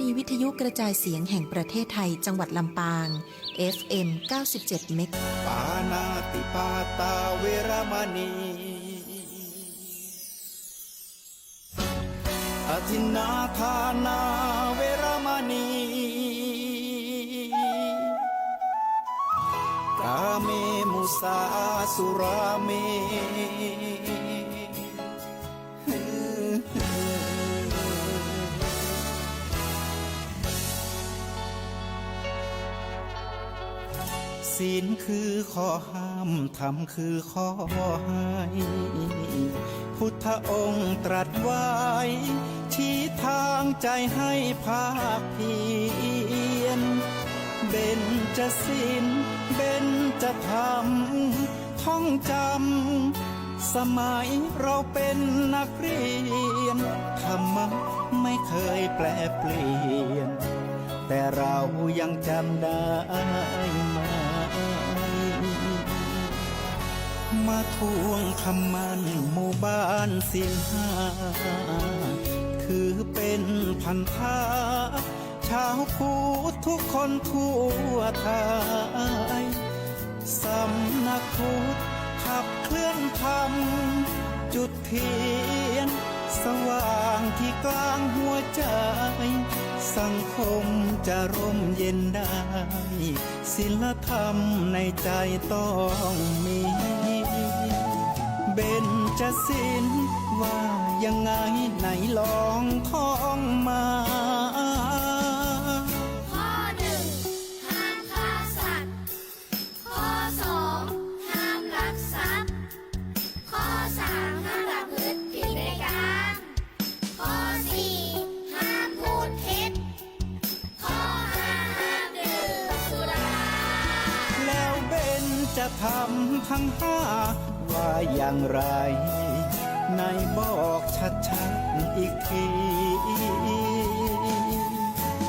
นีวิทยุกระจายเสียงแห่งประเทศไทยจังหวัดลำปาง FM 97 เมกะ ปานาติปาตาเวรมณีอทินนาทานาเวรมณีกาเมมุสาสุราเมศีลคือข้อห้ามธรรมคือข้อให้พุทธองค์ตรัสไว้ชี้ทางใจให้ภาคเพียรเบญจศีลเบญจธรรมท่องจำสมัยเราเป็นนักเรียนธรรมะไม่เคยแปลเปลี่ยนแต่เรายังจำได้มาทวงคำมั่นหมู่บ้านศีลห้าคือเป็นพันธะชาวพุทธทุกคนทั่วไทยสำนักพุทธขับเคลื่อนธรรมจุดเทียนสว่างที่กลางหัวใจสังคมจะร่มเย็นได้ศีลธรรมในใจต้องมีเบญจศีลว่ายังไงไหนลองท่องมาข้อหนึ่งห้ามฆ่าสัตว์ข้อสองห้ามลักทรัพย์ข้อสามห้ามประพฤติผิดในกามข้อสี่ห้ามพูดเท็จข้อห้าห้ามดื่มสุราแล้วเบญจะทำทั้งห้าว่าอย่างไรในบอกชัดๆอีกที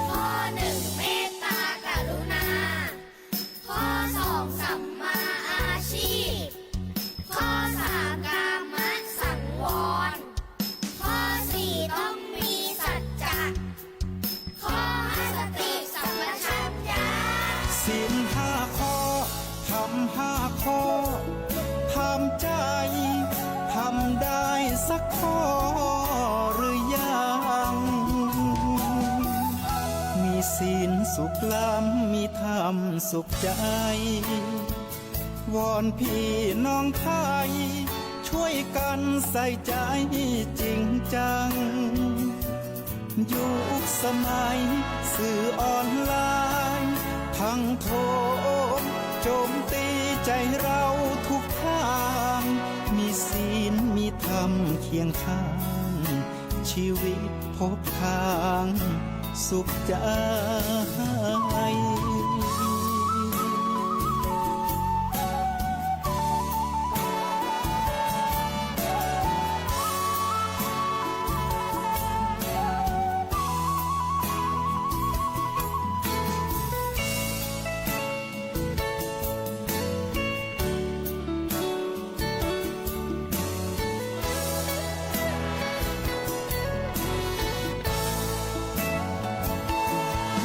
ข้อหนึ่งเมตตากรุณาข้อสองสัมมาอาชีพข้อสามกามสังวรข้อสี่ต้องมีสัจจะข้อห้าสติสัมปชัญญะศีลห้าข้อทำห้าข้อทำใจทำได้สักข้อหรือยังมีศีลสุขล้ำมีธรรมสุขใจวอนพี่น้องไทยช่วยกันใส่ใจจริงจังยุคสมัยสื่อออนไลน์ทั้งโทษโจมตีใจเราทุกทางมีศีลมีธรรมเคียงข้างชีวิตพบทางสุขใจ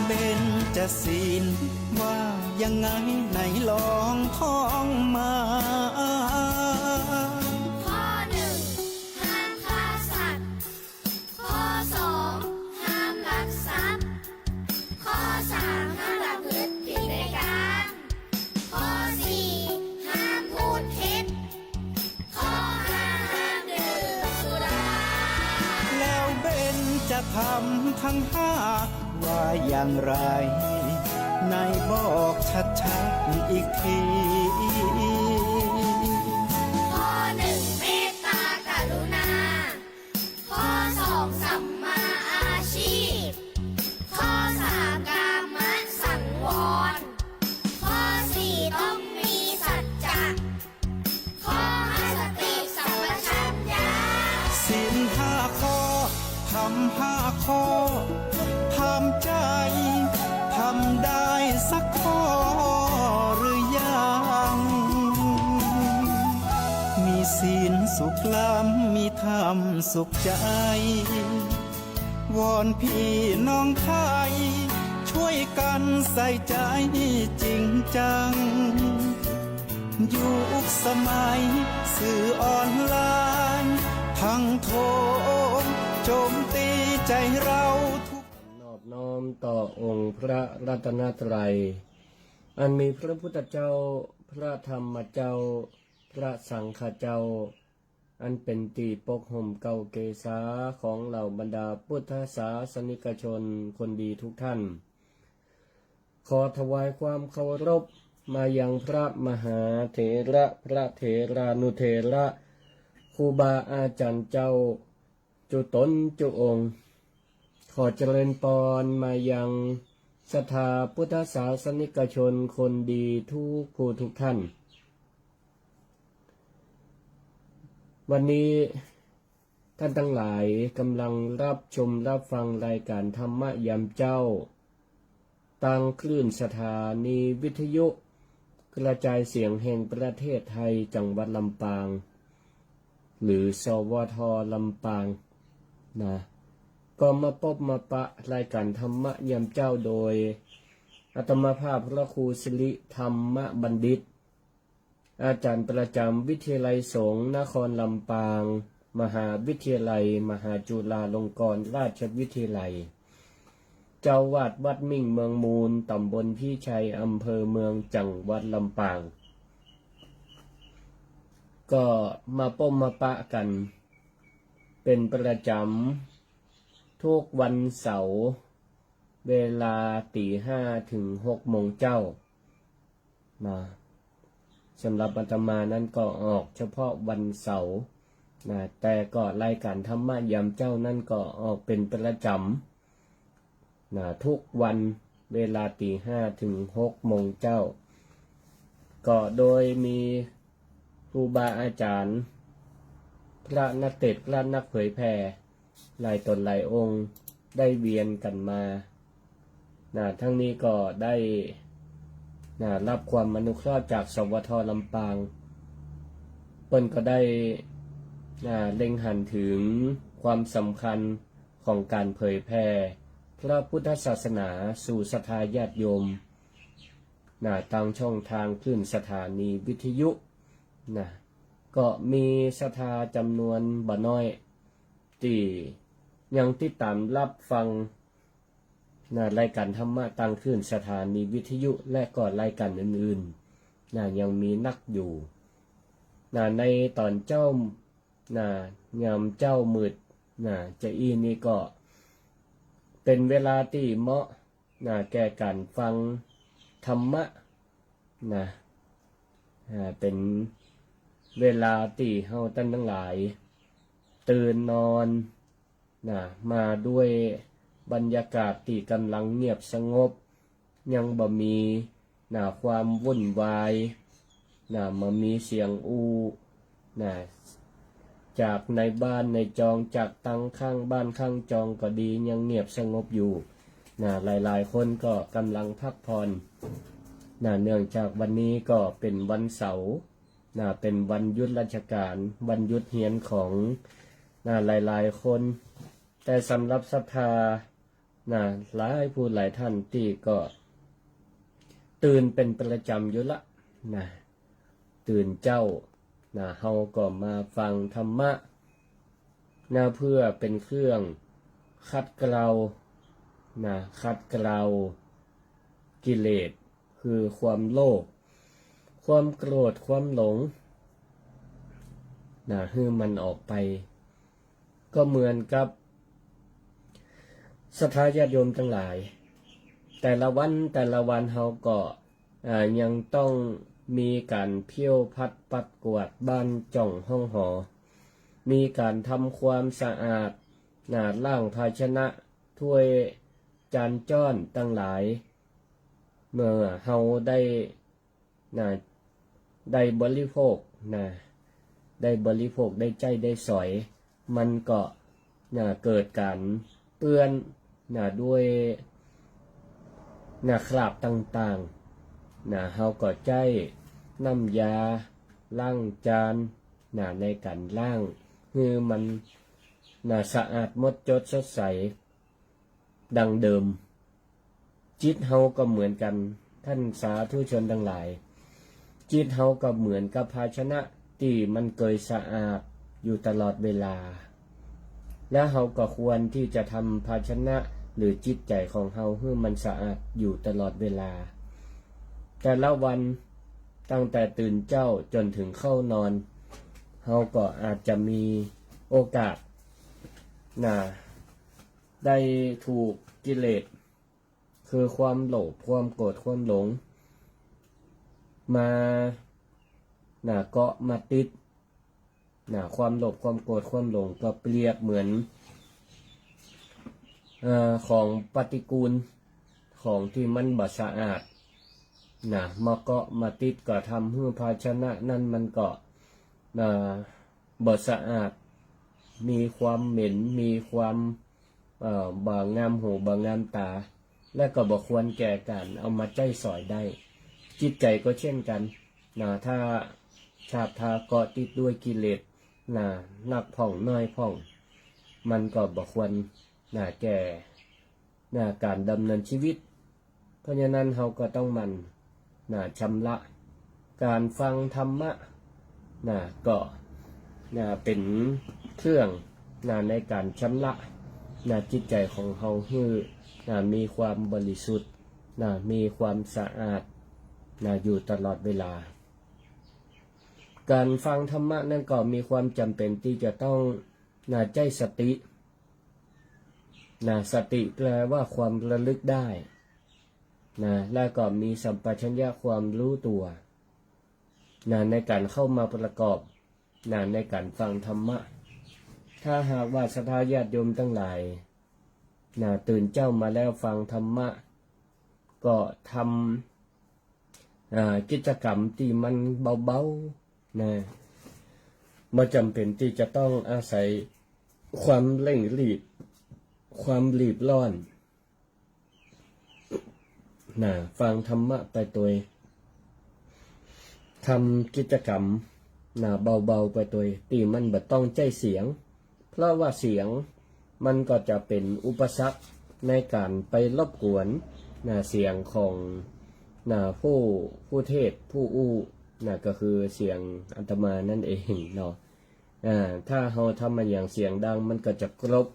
เบญจศีลว่ายังไงไหนลองท่องมาข้อหนึ่งห้ามฆ่าสัตว์ข้อสองห้ามลักทรัพย์ข้อสามห้ามประพฤติผิดในกามข้อสี่ห้ามพูดเท็จข้อห้าห้ามดื่มสุราแล้วเบญจะทำทั้งห้าว่าอย่างไรในบอกชัดๆอีกทีข้อหนึ่งเมตตากรุณาข้อสองสัมมาอาชีพข้อสามกามสังวรข้อสี่ต้องมีสัจจะข้อห้าสติสัมปชัญญะศีลห้าข้อทำห้าข้อทำใจทำได้สักข้อหรือยังมีศีลสุขล้ำมีธรรมสุขใจ วอนพี่น้องไทย ช่วยกันใส่ใจจริงจัง ยุคสมัยสื่อออนไลน์ทั้งโทมโจมตีใจเราทุก นอบน้อมต่อองค์พระรัตนตรัย อันมีพระพุทธเจ้าพระธรรมเจ้าพระสังฆเจ้า อันเป็นตีปกห่มเก่าเกษาของเหล่าบรรดาพุทธศาสนิกชนคนดีทุกท่าน ขอถวายความเคารพมายังพระมหาเถระพระเถรานุเถระครูบาอาจารย์เจ้าจุตนจุองค์ ขอเจริญพรมายังศรัทธาพุทธศาสนิกชนคนดีทุกผู้ทุกท่าน วันนี้ท่านทั้งหลายกำลังรับชมรับฟังรายการธรรมะยามเจ้าตั้งคลื่นสถานีวิทยุกระจายเสียงแห่งประเทศไทยจังหวัดลำปาง หรือสวทลำปางนะก็มาพบมาปะรายการธรรมะยามเจ้าโดยอาตมาภาพพระครูสิริธรรมบัณฑิต อาจารย์ประจำวิทยาลัยสงฆ์นครลำปาง มหาวิทยาลัยมหาจุฬาลงกรณราชวิทยาลัย เจ้าวาดวัดมิ่งเมืองมูลตำบลพี่ชัยอำเภอเมืองจังหวัดลำปาง ก็มาพบมาปะกันเป็นประจำทุกวันเสาร์เวลา5:00 ถึง 6:00 เจ้ามาสำหรับอาตมานั้นก็ออกเฉพาะวันเสาร์นะแต่ก็รายการธรรมะยามเจ้านั่นก็ออกเป็นประจำนะทุกวันเวลา5:00 ถึง 6:00 เจ้าก็โดยมีครูบาอาจารย์พระนักเทศน์พระนักเผยแผ่หลายตนหลายองค์ได้เวียนกันมาทั้งนี้ก็ได้รับความอนุเคราะห์จากสวทลำปางเปิ้นก็ได้เล็งหันถึงความสำคัญของการเผยแผ่พระพุทธศาสนาสู่ศรัทธาญาติโยมทางช่องทางคลื่นสถานีวิทยุก็มีศรัทธาจำนวนบ่น้อยที่ยังติดตามรับฟังรายการธรรมะทางคลื่นสถานีวิทยุและก็รายการอื่นๆยังมีนักอยู่ในตอนเจ้ายามเจ้ามืดจะอีนี่ก็เป็นเวลาที่เหมาะแก่การฟังธรรมะเป็นเวลาที่เฮาท่านทั้งหลายตื่นนอนมาด้วยบรรยากาศที่กำลังเงียบสงบยังบ่มีความวุ่นวายมามีเสียงจากในบ้านในจองจากตังข้างบ้านข้างจองก็ดียังเงียบสงบอยู่หลายๆคนก็กำลังพักผ่อนเนื่องจากวันนี้ก็เป็นวันเสาร์เป็นวันหยุดราชการวันหยุดเรียนของหลายๆคนแต่สำหรับศรัทธาหลายผู้หลายท่านที่ก็ตื่นเป็นประจำอยู่ละตื่นเจ้าเฮาก็มาฟังธรรมะเพื่อเป็นเครื่องคัดเกลากิเลสคือความโลภความโกรธความหลงให้มันออกไปก็เหมือนกับศรัทธาญาติโยมทั้งหลายแต่ละวันเฮาก็ยังต้องมีการเพี้ยวพัดปัดกวาดบ้านจ่องห้องหอมีการทำความสะอาดล้างภาชนะถ้วยจานจ้อนทั้งหลายเมื่อเฮาได้บริโภคได้ใจได้สอยมันก็เกิดการเปื้อนด้วยคราบต่างๆเฮาก็ใจน้ำยาล้างจานในการล้างคือมันสะอาดหมดจดสดใส ดังเดิมจิตเฮาก็เหมือนกันท่านสาธุชนทั้งหลายจิตเฮาก็เหมือนกับภาชนะที่มันเคยสะอาดอยู่ตลอดเวลาและเฮาก็ควรที่จะทำภาชนะหรือจิตใจของเฮาให้มันสะอาดอยู่ตลอดเวลาแต่ละวันตั้งแต่ตื่นเจ้าจนถึงเข้านอนเฮาก็อาจจะมีโอกาสได้ถูกกิเลสคือความโลภความโกรธความหลงมาเกาะมาติดความโลภความโกรธความหลงก็เปรียบเหมือนของปฏิกูลของที่มันบ่สะอาดมาเกาะมาติดก็ทำให้ภาชนะนั้นมันก็บ่สะอาดมีความเหม็นมีความบ่งามหูบ่งามตาและก็บ่ควรแก่การเอามาใจสอยได้จิตใจก็เช่นกันถ้าชาบทาเกาะติดด้วยกิเลสหนักผ่องน้อยผ่องมันก็บ่ควรแก่การดำเนินชีวิตเพราะฉะนั้นเราก็ต้องมันชำระการฟังธรรมะก็เป็นเครื่องในการชำระจิตใจของเราให้มีความบริสุทธิ์มีความสะอาดอยู่ตลอดเวลาการฟังธรรมะนั่นก็มีความจำเป็นที่จะต้องใจสติสติแปลว่าความระลึกได้แล้วก็มีสัมปชัญญะความรู้ตัวในการเข้ามาประกอบในการฟังธรรมะถ้าหากว่าศรัทธาญาติโยมทั้งหลายตื่นเจ้ามาแล้วฟังธรรมะก็ทำกิจกรรมที่มันเบาๆไม่จำเป็นที่จะต้องอาศัยความเร่งรีบความรีบร้อนฟังธรรมะไปตัวทำกิจกรรมเบาๆไปตัวที่มันบ่ต้องใจเสียงเพราะว่าเสียงมันก็จะเป็นอุปสรรคในการไปรบกวนเสียงของผู้เทศผู้อู้ก็คือเสียงอาตมานั่นเองเนาะถ้าเราทำมันอย่างเสียงดังมันก็จะกรบ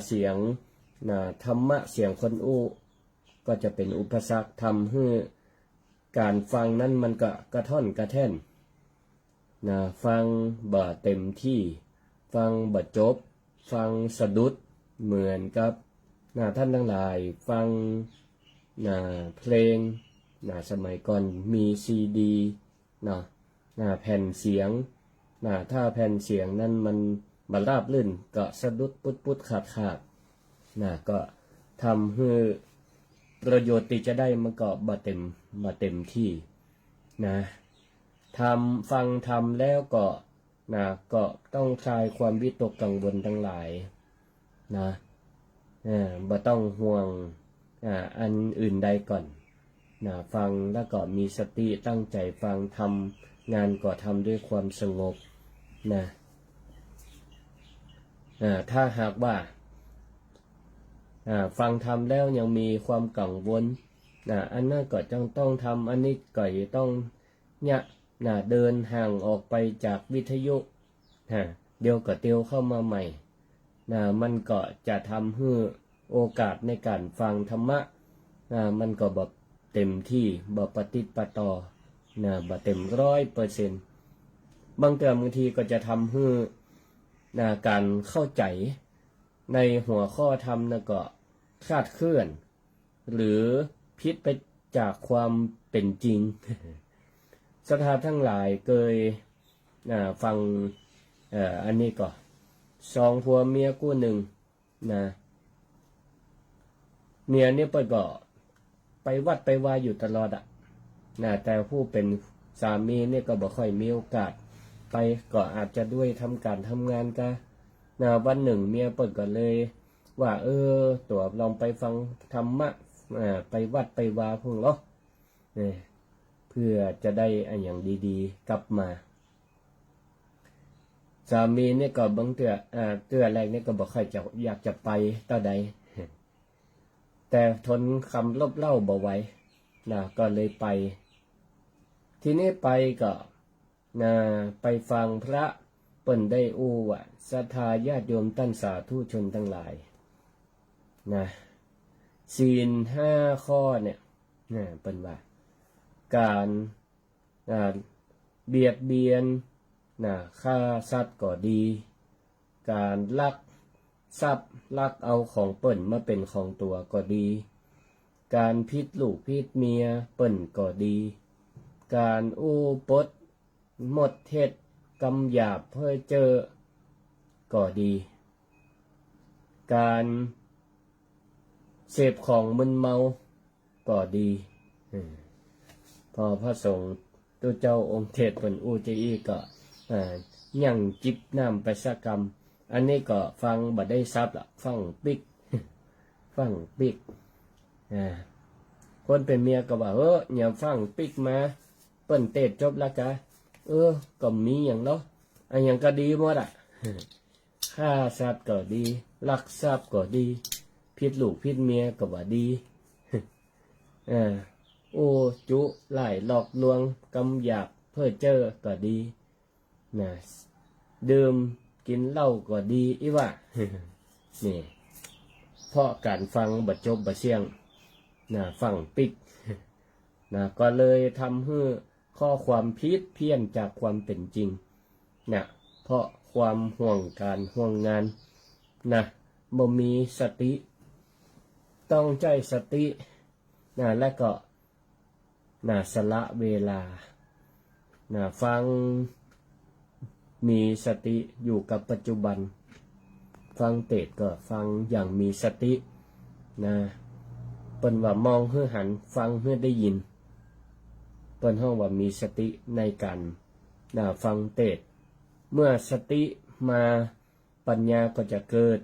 เสียงธรรมะเสียงคนอู้ก็จะเป็นอุปสรรคทำให้การฟังนั้นมันก็กระท่อนกระแท่นฟังบ่เต็มที่ฟังบ่จบฟังสะดุดเหมือนกับท่านทั้งหลายฟังเพลงสมัยก่อนมีซีดีแผ่นเสียงถ้าแผ่นเสียงนั้นมันบ่ราบรื่นก็สะดุดปุดขาดก็ทำให้ประโยชน์ที่จะได้มันก็บ่เต็มที่ฟังทำแล้วก็ต้องคลายความวิตกกังวลทั้งหลายบ่ต้องห่วงอันอื่นใดก่อนฟังแล้วก็มีสติตั้งใจฟังทำงานก็ทำด้วยความสงบถ้าหากว่าฟังทำแล้วยังมีความกังวลอันนั้นก็ต้องทำอันนี้ก็ต้องเดินห่างออกไปจากวิทยุเดี๋ยวก็เตียวเข้ามาใหม่มันก็จะทำให้โอกาสในการฟังธรรมะมันก็บ่เต็มที่บ่ปฏิปต่อบ่เต็ม100%บางทีก็จะทำให้การเข้าใจในหัวข้อธรรมก็คลาดเคลื่อนหรือผิดไปจากความเป็นจริงศรัทธาทั้งหลายเคยฟังอันนี้ก็สองผัวเมียคู่หนึ่งเมียเนี่ยก็ไปวัดไปวาอยู่ตลอดแต่ผู้เป็นสามีเนี่ยก็บ่ค่อยมีโอกาสไปก็อาจจะด้วยทำการทำงานกันวันหนึ่งเมียก็เลยว่าตัวลองไปฟังธรรมะไปวัดไปวาพวกเราเพื่อจะได้อันอย่างดีๆกลับมาสามีเนี่ยก็บางเตือแรกเนี่ยก็บอกใครจะอยากจะไปต่อใด แต่ทนคำลบเล่าบ่ไหวนะก็เลยไป ทีนี้ไปก็นะไปฟังพระเปิ่นได้อู้ว่าศรัทธาญาติโยมท่านสาธุชนทั้งหลายนะศีล5 ข้อเนี่ยนะเปิ่นว่าการเบียดเบียนนะฆ่าสัตว์ก็ดี การลักทรัพย์ลักเอาของเปิ่นมาเป็นของตัวก็ดี การพิษลูกพิษเมียเปิ่นก็ดี การอู้ปดหมดเท็จกำหยาบเพ้อเจ้อก็ดี การเสพของมึนเมาก็ดีพอพระสงฆ์ตัวเจ้าองค์เทศเปิ่นอู้จะอีก็ยั่งจิบน้ำไปสักกรรมอันนี้ก็ฟังบ่ได้ซับละฟังปิก ฟังปิกคนเป็นเมียก็ว่าอย่าฟังปิกมาเปิ้นเตศจบแล้วกะก็มีอย่างเนาะอันอย่างก็ดีหมดอ่ะ ฆ่าสัตว์ก็ดีลักทรัพย์ก็ดีพิษลูกพิษเมียก็ว่าดี โอ้จุไล่หลอกลวงกำหยาบเพ้อเจ้อก็ดีนะดื่มกินเหล้าก็ดีอีว่า นี่เพราะการฟังบัดจบบัดเสียงนะฟังปิก นะก็เลยทำให้ข้อความผิดเพี้ยนจากความเป็นจริงนะเพราะความห่วงการห่วงงานนะบ่มีสติต้องใจสตินะและก็นะสละเวลานะฟังมีสติอยู่กับปัจจุบันฟังเทศก็ฟังอย่างมีสตินะเปิ้นว่ามองเพื่อหันฟังเพื่อได้ยินเปิ้นห้องว่ามีสติในการฟังเทศเมื่อสติมาปัญญาก็จะเกิด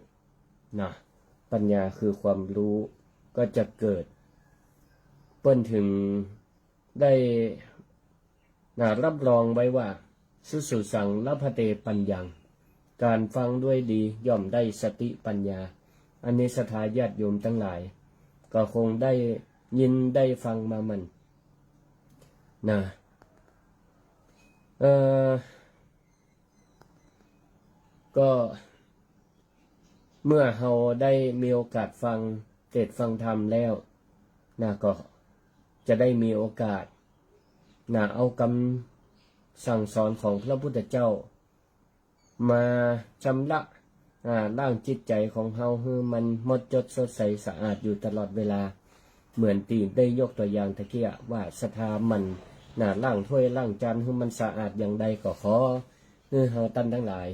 นะปัญญาคือความรู้ก็จะเกิดเปิ้นถึงได้รับรองไว้ว่าสุสังละพะเตปัญญังการฟังด้วยดีย่อมได้สติปัญญาอันนี้ศรัทธาญาติโยมทั้งหลายก็คงได้ยินได้ฟังมามันนะก็เมื่อเราได้มีโอกาสฟังเทศน์ฟังธรรมแล้วนะก็จะได้มีโอกาสนะเอาคำสั่งสอนของพระพุทธเจ้ามาชำระร่างจิตใจของเราให้มันหมดจดสดใสสะอาดอยู่ตลอดเวลาเหมือนที่ได้ยกตัวอย่างตะเกียว่าศรัทธามันล่างถ้วยล่างจานให้มันสะอาดอย่างใดก็ขอให้เราท่านทั้งหลาย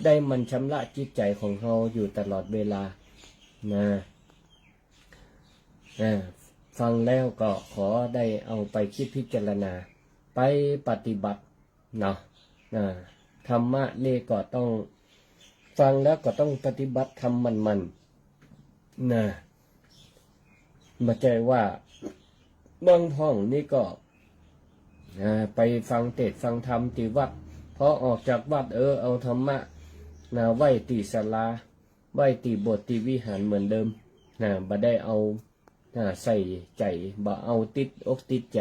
ได้มันชำระจิตใจของเราอยู่ตลอดเวลานะฟังแล้วก็ขอได้เอาไปคิดพิจารณาไปปฏิบัติเนาะธรรมะนี่ก็ต้องฟังแล้วก็ต้องปฏิบัติทำมันนะไม่ใช่ว่าบางห้องนี่ก็ไปฟังเทศน์ฟังธรรมที่วัดพอออกจากวัดเอาธรรมะไว้ที่ศาลาไว้ที่โบสถ์ที่วิหารเหมือนเดิมบ่ได้เอาใส่ใจบ่เอาติดอกติดใจ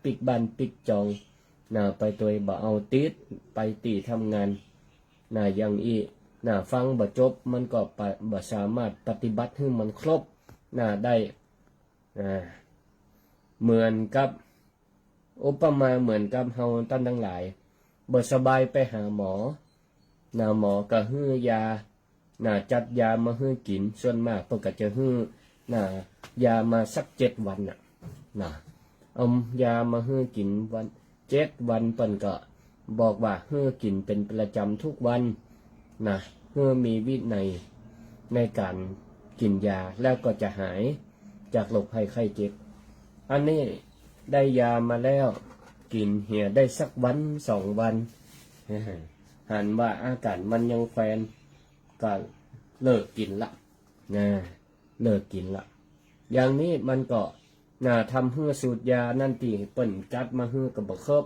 ปิกบ้านปิกจองไปตัวบ่เอาติดไปตีทำงานอย่างอีฟังบ่จบมันก็บ่สามารถปฏิบัติให้มันครบได้เหมือนกับอุปมาเหมือนกับเฮาท่านทั้งหลายบ่สบายไปหาหมอหมอก็ให้ยาจัดยามาให้กินส่วนมากเพิ่นก็จะให้ยามาสัก7 วันเอายามาให้กินวัน7 วันเพิ่นก็บอกว่าให้กินเป็นประจำทุกวันให้มีวินัยในการกินยาแล้วก็จะหายจากโรคภัยไข้เจ็บอันนี้ได้ยามาแล้วกินเหี่ยได้สักวัน2 วันหันว่าอาการมันยังแฟนก็เลิกกินละเลิกกินละอย่างนี้มันก็ทำให้สูตรยานั่นตีเปิ่นจัดมาให้กับบ่ครบ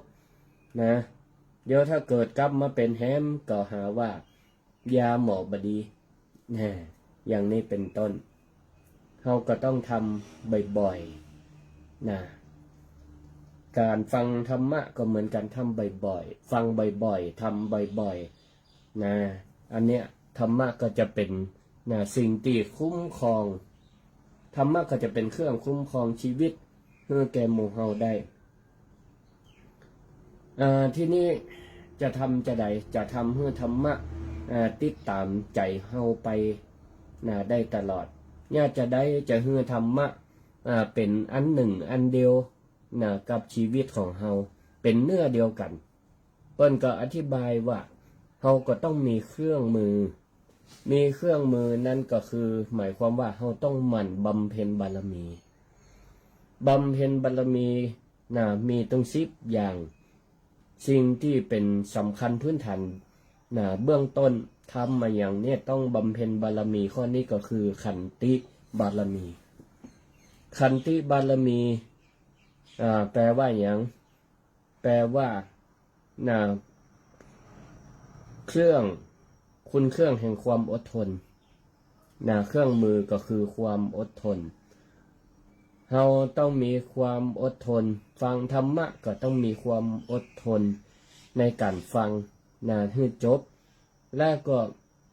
เดี๋ยวถ้าเกิดกลับมาเป็นแฮมก็หาว่ายาหมอบดีอย่างนี้เป็นต้นเฮ เราก็ต้องทำบ่อยๆนะการฟังธรรมะก็เหมือนกันทำบ่อยๆฟังบ่อยๆทำบ่อยๆนะอันเนี้ยธรรมะก็จะเป็นนะสิ่งที่คุ้มครองธรรมะก็จะเป็นเครื่องคุ้มครองชีวิตเพื่อแก่หมู่เฮาได้ที่นี้จะทำจะใดจะทำเพื่อธรรมะติดตามใจเฮาไปได้ตลอดเนี่ยจะได้จะเพื่อธรรมะเป็นอันหนึ่งอันเดียวกับชีวิตของเฮาเป็นเนื้อเดียวกันเปิ้นก็อธิบายว่าเฮาก็ต้องมีเครื่องมือนั่นก็คือหมายความว่าเฮาต้องหมั่นบำเพ็ญบารมีมีต้อง10อย่างสิ่งที่เป็นสำคัญพื้นฐานเบื้องต้นทำมาอย่างนี้ต้องบำเพ็ญบารมีข้อนี้ก็คือขันติบารมีขันติบารมีแปลว่าอย่างแปลว่าคุณเครื่องแห่งความอดทนเครื่องมือก็คือความอดทนเราต้องมีความอดทนฟังธรรมะก็ต้องมีความอดทนในการฟังให้จบและก็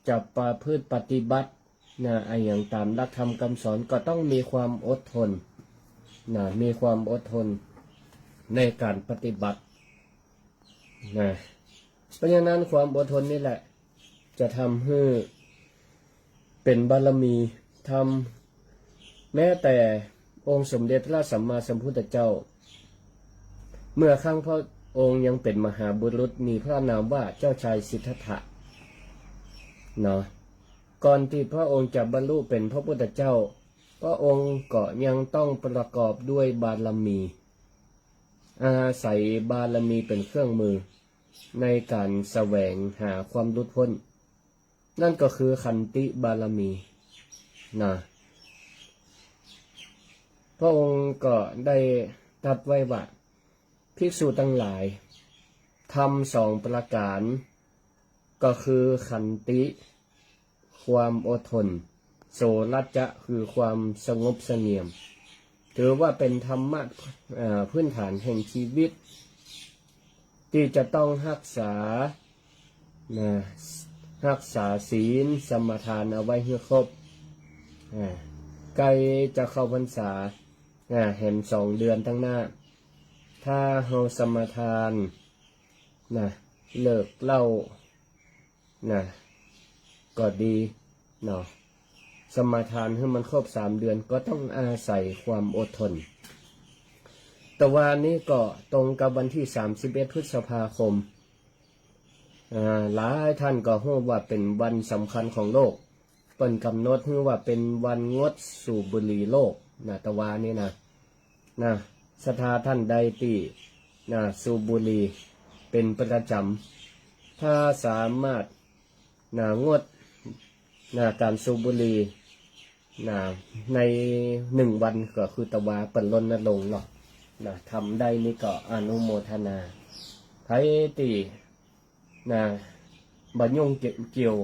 จะประพฤติปฏิบัติอย่างตามหลักธรรมคำสอนก็ต้องมีความอดทนมีความอดทนในการปฏิบัติเพราะฉะนั้นความอดทนนี่แหละจะทำให้เป็นบารมีทำแม้แต่องค์สมเด็จพระสัมมาสัมพุทธเจ้าเมื่อครั้งพระองค์ยังเป็นมหาบุรุษมีพระนามว่าเจ้าชายสิทธัตถะก่อนที่พระองค์จะบรรลุเป็นพระพุทธเจ้าพระองค์ก็ยังต้องประกอบด้วยบารมีอาศัยบารมีเป็นเครื่องมือในการแสวงหาความหลุดพ้นนั่นก็คือขันติบารมีพระองค์ก็ได้ตรัสไว้ว่าภิกษุทั้งหลายทำ2ประการก็คือขันติความอดทนโสรัจจะคือความสงบเสงี่ยมถือว่าเป็นธรรมะพื้นฐานแห่งชีวิตที่จะต้องรักษาศีลสมทานเอาไว้ให้ครบใกล้จะเข้าพรรษาเห็น2 เดือนทั้งหน้าถ้าเฮาสมทานเลิกเหล้าก็ดีสมทานให้มันครบ3 เดือนก็ต้องอาศัยความอดทนแต่วันนี้ก็ตรงกับวันที่31 พฤษภาคมหลายท่านก็รู้ว่าเป็นวันสำคัญของโลกเปิ้นกำหนดให้ว่าเป็นวันงดสูบบุหรี่โลกตะวานี้ศรัทธาท่านใดที่สูบบุหรี่เป็นประจำถ้าสามารถงดการสูบบุหรี่ใน1 วันก็คือตะวาเปิ้นรณรงค์ทำได้นี่ก็อนุโมทนาไผที่บ่ยุ่งเกี่ยว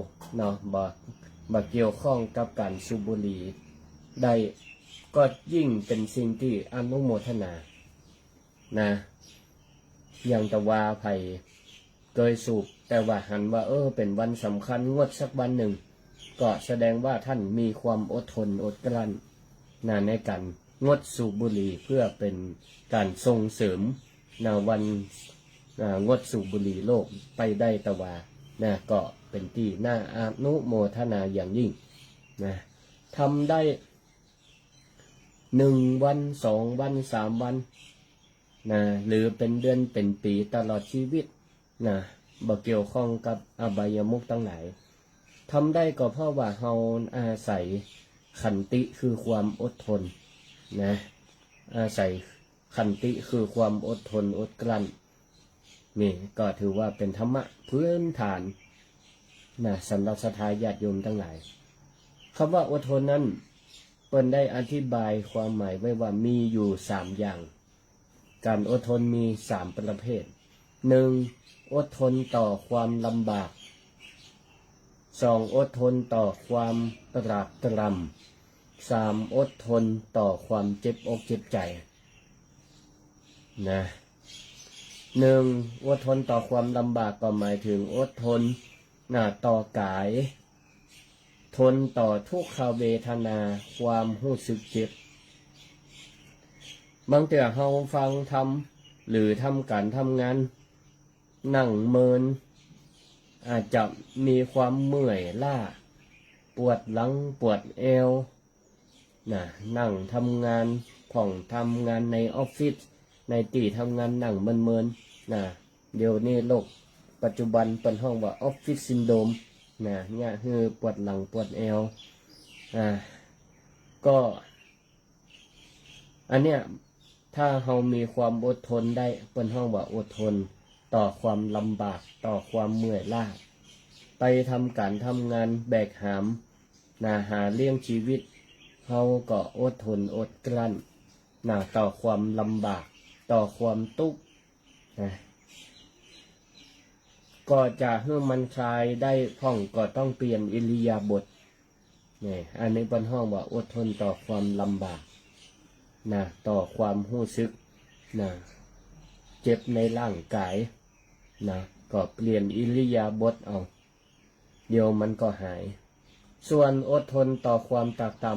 บ่เกี่ยวข้องกับการสูบบุหรี่ได้ก็ยิ่งเป็นสิ่งที่อนุโมทนาอย่างตะวาไผเคยสูบแต่ว่าหันว่าเป็นวันสำคัญงดสักวันหนึ่งก็แสดงว่าท่านมีความอดทนอดกลั้นในการงดสูบบุหรี่เพื่อเป็นการส่งเสริมวันงดสูบบุหรี่โลกไปได้ตะวาก็เป็นที่น่าอนุโมทนาอย่างยิ่งทำได้1 วัน2 วัน3 วันหรือเป็นเดือนเป็นปีตลอดชีวิตบ่เกี่ยวข้องกับอบายมุขทั้งหลายทำได้ก็เพราะว่าเฮาอาศัยขันติคือความอดทนอาศัยขันติคือความอดทนอดกลั้นนี่ก็ถือว่าเป็นธรรมะพื้นฐานสำหรับศรัทธาญาติโยมทั้งหลายคำว่าอดทนนั้นเปิ้นได้อธิบายความหมายไว้ว่ามีอยู่3 อย่างการอดทนมี3 ประเภท 1. อดทนต่อความลำบาก 2. อดทนต่อความตรากตรำ 3. อดทนต่อความเจ็บอกเจ็บใจนะ 1. อดทนต่อความลำบากก็หมายถึงอดทนต่อกาย ทนต่อทุกขเวทนาความรู้สึกเจ็บบางเทื่อเฮาฟังทำหรือทำการทำงานนั่งเมินอาจจะมีความเมื่อยล้าปวดหลังปวดเอวนั่งทำงานผ่องทำงานในออฟฟิศในที่ทำงานนั่งเมินเดี๋ยวนี้โลกปัจจุบันเป็นห้องว่าออฟฟิศซินโดรมเนี่ยคือปวดหลังปวดเอวก็อันเนี้ยถ้าเรามีความอดทนได้เป็นห้องว่าอดทนต่อความลำบากต่อความเมื่อยล้าไปทำการทำงานแบกหามหาเลี้ยงชีวิตเราก็อดทนอดกลั้นต่อความลำบากต่อความทุกข์ก็จะให้มันคลายได้พ่องก็ต้องเปลี่ยนอิริยาบถนี่อันนี้เป็นห้องว่าอดทนต่อความลำบากต่อความรู้สึกเจ็บในร่างกายก็เปลี่ยนอิริยาบถเอาเดี๋ยวมันก็หายส่วนอดทนต่อความตากต่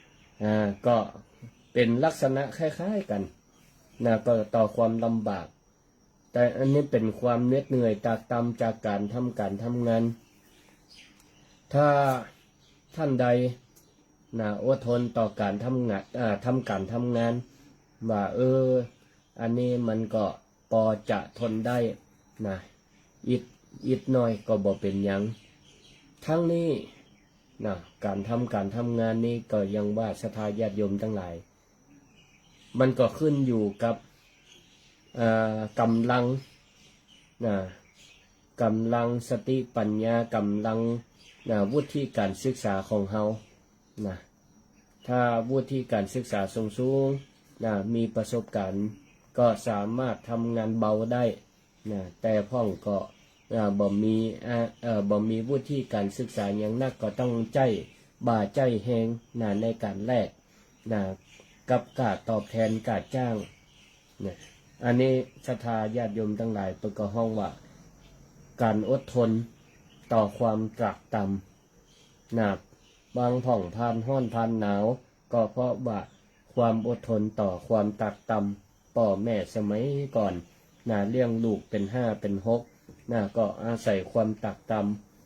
ำก็เป็นลักษณะคล้ายๆกันก็ต่อความลำบากแต่อันนี้เป็นความเหน็ดเหนื่อยตากต่ำจากการทำงานถ้าท่านใดอดทนต่อการทำงานว่าอันนี้มันก็พอจะทนได้อิดหน่อยก็บ่เป็นหยังทั้งนี้การทำงานนี้ก็ยังว่าศรัทธาญาติโยมทั้งหลายมันก็ขึ้นอยู่กับกำลังสติปัญญากำลังวุฒิการศึกษาของเฮาถ้าวุฒิการศึกษาสูงมีประสบการณ์ก็สามารถทำงานเบาได้แต่พ่องก็บ่มีวุฒิการศึกษาอย่างนักก็ต้องใจแหงในการแลกกับการตอบแทนการจ้างอันนี้ศรัทธาญาติโยมทั้งหลายเป็นก็ห้องว่าการอดทนต่อความตรากตรำบางผ่องพานห้อนพานหนาวก็เพราะว่าความอดทนต่อความตรากตำพ่อแม่สมัยก่อนเลี้ยงลูกเป็น5เป็น6ก็อาศัยความตรากต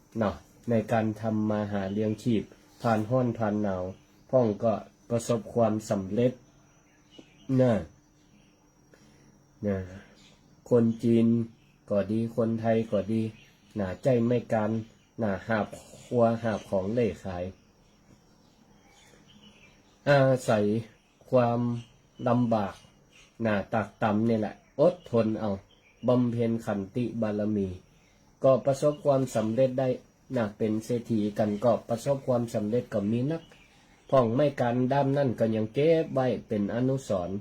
ำในการทำมาหาเลี้ยงชีพพานห้อนพานหนาวพ่องก็ประสบความสำเร็จคนจีนก็ดีคนไทยก็ดีใจไม่การหาบครัวหาบของเล่ขายอาศัยความลำบากตากต่ำนี่แหละอดทนเอาบำเพ็ญขันติบารมีก็ประสบความสำเร็จได้เป็นเศรษฐีกันก็ประสบความสำเร็จก็มีนักพ่องไม่การด้ามนั่นก็ยังเก็บไว้เป็นอนุสรณ์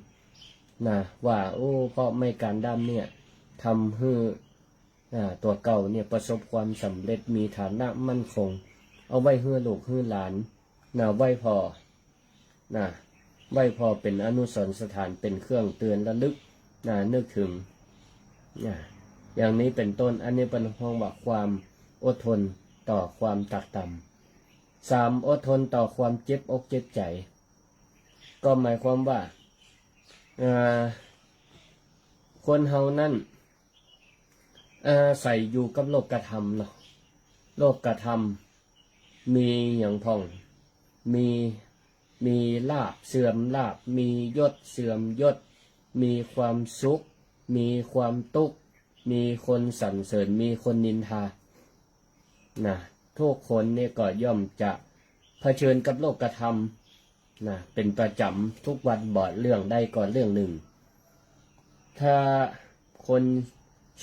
ว่าเพราะไม่การด้ามเนี่ยทำให้ตัวเก่าเนี่ยประสบความสำเร็จมีฐานะมั่นคงเอาไว้ให้ลูกให้หลานไว้พอเป็นอนุสรณ์สถานเป็นเครื่องเตือนระลึกนึกถึงอย่างนี้เป็นต้นอันนี้เป็นห้องว่าความอดทนต่อความตากต่ำ 3. อดทนต่อความเจ็บอกเจ็บใจก็หมายความว่าคนเฮานั่นใส่อยู่กับโลกธรรมโลกธรรมมีอย่างพ่องมีลาภเสื่อมลาภมียศเสื่อมยศมีความสุขมีความทุกข์มีคนสรรเสริญมีคนนินทาทุกคนเนี่ยก็ย่อมจะเผชิญกับโลกธรรมเป็นประจำทุกวันบ่เรื่องใดก่อนเรื่องหนึ่งถ้าคน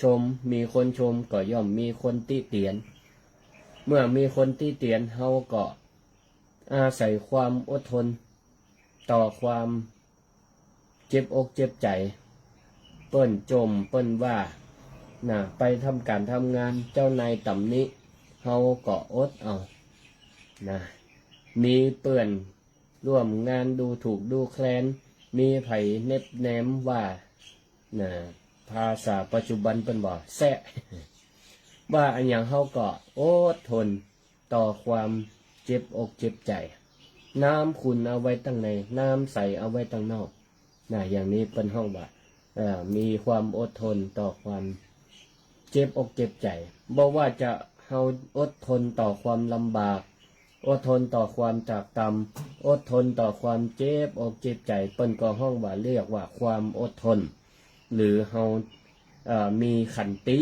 ชมมีคนชมก็ย่อมมีคนติเตียนเมื่อมีคนติเตียนเฮาก็อาศัยความอดทนต่อความเจ็บอกเจ็บใจเปิ้นจมเปิ้นว่าไปทำการทำงานเจ้านายต่ำนี้เฮาก็อดเอา มีเปื่อนร่วมงานดูถูกดูแคลนมีไผเน็บแนมว่านะภาษาปัจจุบันเป็นบ่แซะ ว่าอันอย่างเฮาก็อดทนต่อความเจ็บอกเจ็บใจน้ำขุ่นเอาไว้ตั้งในน้ำใสเอาไว้ตั้งนอกนะอย่างนี้เป็นห้องว่ามีความอดทนต่อความเจ็บอกเจ็บใจบอกว่าจะเฮาอดทนต่อความลำบากอดทนต่อความจากตำอดทนต่อความเจ็บอกเจ็บใจเปิ้นก็ห้องว่าเรียกว่าความอดทนหรือเฮามีขันติ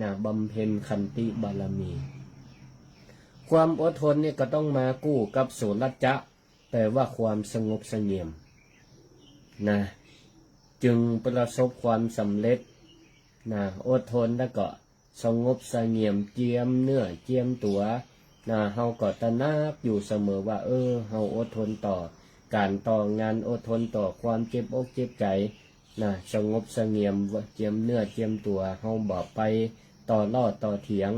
นะบำเพ็ญขันติบารมีความอดทนนี่ก็ต้องมากู้กับโสรัจจะแปลว่าความสงบเสงี่ยมนะจึงประสบความสำเร็จนะอดทนแล้วก็สงบเสงี่ยมเจียมเนื้อเจียมตัวนะเฮาก็ตระหนักอยู่เสมอว่าเฮาอดทนต่อการต่องานอดทนต่อความเจ็บอกเจ็บใจนะสงบเสงี่ยมเจียมเนื้อเจียมตัวเฮาบ่ไปต่อล้อต่อเถียง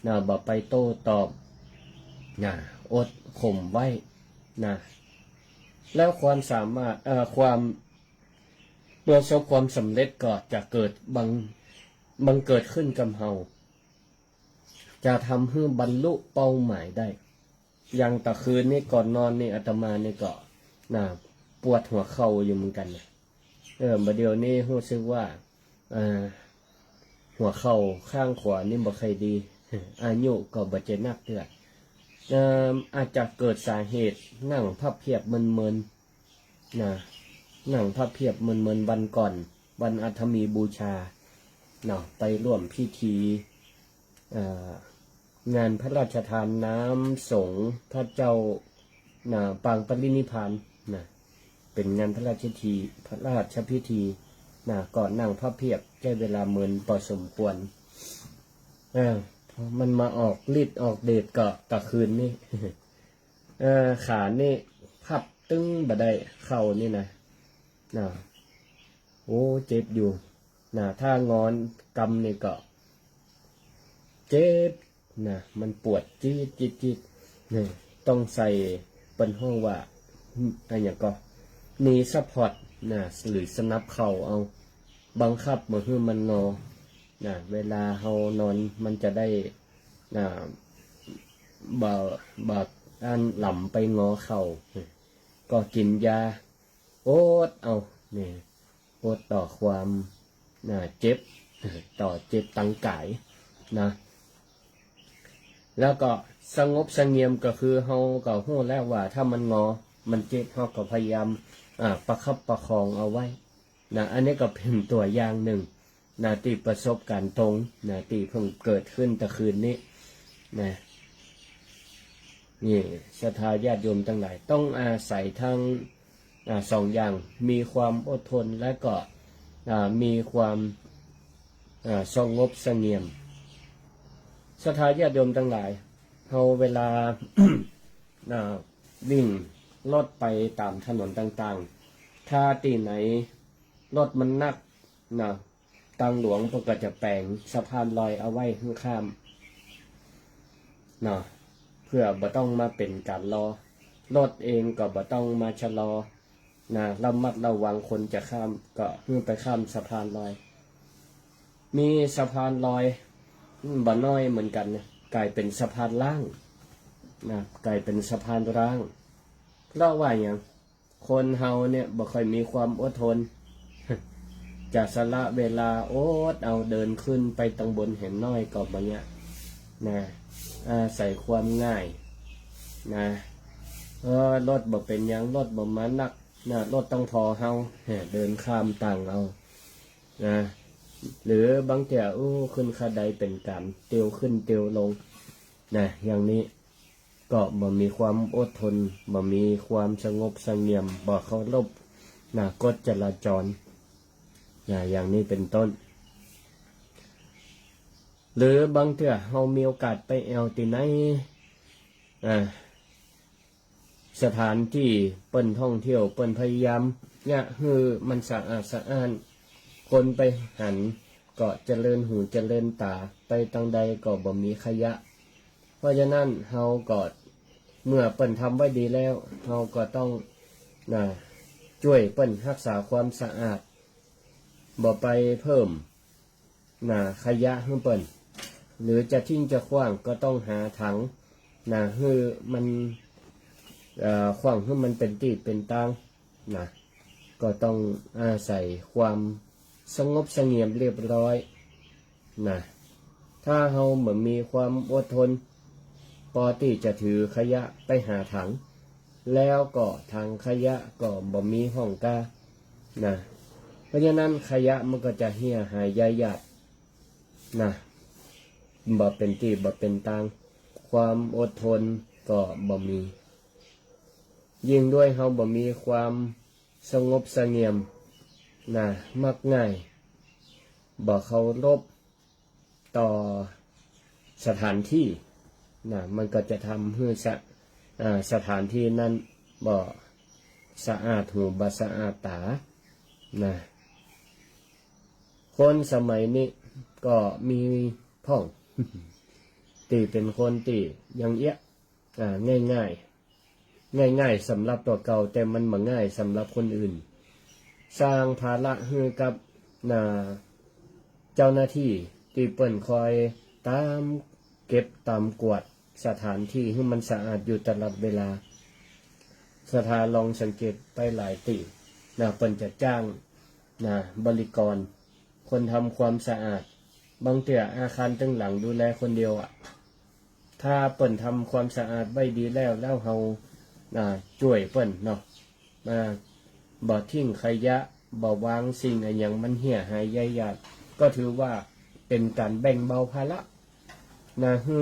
นะบ่ไปโต้ตอบนะอดข่มไว้นะแล้วความสามารถความประสบความสำเร็จก็จะเกิดบังเกิดขึ้นกับเฮาจะทำให้บรรลุเป้าหมายได้อย่างตะคืนนี่ก่อนนอนนี่อาตมานี่ก็นะปวดหัวเข่าอยู่เหมือนกันนะมาเดี๋ยวนี้รู้สึกว่าหัวเข่าข้างขวานี่บ่ค่อยดี อายุก็บ่เจนักเท่าไหร่อาจจะเกิดสาเหตุนั่งพับเพียบมึนๆนะนั่งพับเพียบมึนๆวันก่อนวันอาถมีบูชาเนาะไปร่วมพิธีงานพระราชทานน้ำสงฆ์พระเจ้าปางปรินิพพานนะเป็นงานพระราชพิธีก่อนนั่งพับเพียบใช้เวลาเมินพอสมควรมันมาออกฤทธิ์ออกเดชก็ตะคืนนี่ ขานี่พับตึ้งบ่ได้เข่านี่นะโอ้เจ็บอยู่ถ้างอนกำนี่ก็เจ็บมันปวดจี๊ดนี่ต้องใส่เป็นห้องว่าอะไรอย่างก็มีซัพพอร์ตหรือสนับเข่าเอาบังคับมือให้มันงอเวลาเฮานอนมันจะได้บ่ด้านหล่ำไปงอเข่าก็กินยาโอ๊ตเอานี่โอ๊ตต่อความเจ็บต่อเจ็บตังกายนะแล้วก็สงบเสงี่ยมก็คือเฮาก็ฮู้แล้วว่าถ้ามันงอมันเจ็บเฮาก็พยายามประคับประคองเอาไว้อันนี้ก็เป็นตัวอย่างหนึ่งที่ประสบการณ์ตรงที่เพิ่งเกิดขึ้นตะคืนนี้นี่ศรัทธาญาติโยมทั้งหลายต้องอาศัยทั้งสองอย่างมีความอดทนและก็มีความสงบเสงี่ยมศรัทธาญาติโยมทั้งหลายเฮาเวลา วิ่งรถไปตามถนนต่างๆถ้าที่ไหนรถมันนักทางหลวงพวกก็จะแปลงสะพานลอยเอาไว้ข้ามเพื่อบ่ต้องมาเป็นการรอรถเองก็บ่ต้องมาชะลอระมัดระวังคนจะข้ามก็เพื่อไปข้ามสะพานลอยมีสะพานลอยบ่น้อยเหมือนกันกลายเป็นสะพานล่างกลายเป็นสะพานร้างเพราะว่าอย่างคนเฮาเนี่ยบ่ค่อยมีความอดทน จะสละเวลาอดเอาเดินขึ้นไปตรงบนเห็นน้อยก็บ่เนี้ยใส่ความง่ายรถบ่เป็นยังรถบ่มานักรถต้องพอเฮาเดินข้ามต่างเอาหรือบางแต่ขึ้นคาไดเป็นการเตียวขึ้นเตียวลงอย่างนี้ก็บ่มีความอดทนบ่มีความสงบเสงี่ยมบ่เคารพกฎจราจรอย่างนี้เป็นต้นหรือบางเทื่อเรามีโอกาสไปแอวที่ไหนสถานที่เปิ้นท่องเที่ยวเปิ้นพยายามคือมันสะอาดสะอ้านคนไปหันก็เจริญหูเจริญตาไปทางใดก็บ่มีขยะเพราะฉะนั้นเราก็ เมื่อเปิ้นทำไว้ดีแล้วเราก็ต้องช่วยเปิ้นรักษาความสะอาดบ่ไปเพิ่มขยะให้เปิ้นหรือจะทิ้งจะขว้างก็ต้องหาถังให้มันขว้างให้มันเป็นที่เป็นตางก็ต้องอาศัยความสงบเสงี่ยมเรียบร้อยถ้าเราเหมือนมีความอดทนพอที่จะถือขยะไปหาถังแล้วก็ทางขยะก็บ่มีห้องกาเพราะฉะนั้นขยะมันก็จะเหี่ยหายยายาดบ่เป็นที่บ่เป็นตางความอดทนก็บ่มียิ่งด้วยเราบ่มีความสงบเสงี่ยมมักง่ายบ่เคารพต่อสถานที่มันก็จะทำให้สถานที่นั้นบ่สะอาดหูบ่สะอาดตาคนสมัยนี้ก็มีพ่อง ตีเป็นคนตียังเอี้ยง่ายสำหรับตัวเก่าแต่มันบ่ง่ายสำหรับคนอื่นสร้างภาระให้กับเจ้าหน้าที่ที่เปิ้นคอยตามเก็บตามกวาดสถานที่ให้มันสะอาดอยู่ตลอดเวลาสถานลองสังเกตไปหลายที่เปิ้นจะจ้างบริกรคนทำความสะอาดบางเตี่ยอาคารตั้งหลังดูแลคนเดียวถ้าเปิ้นทำความสะอาดไว้ดีแล้วเฮาช่วยเปิ้นบ่ทิ้งขยะบ่วางสิ่งอย่างมันเหี่ยหายยายาดก็ถือว่าเป็นการแบ่งเบาภาระให้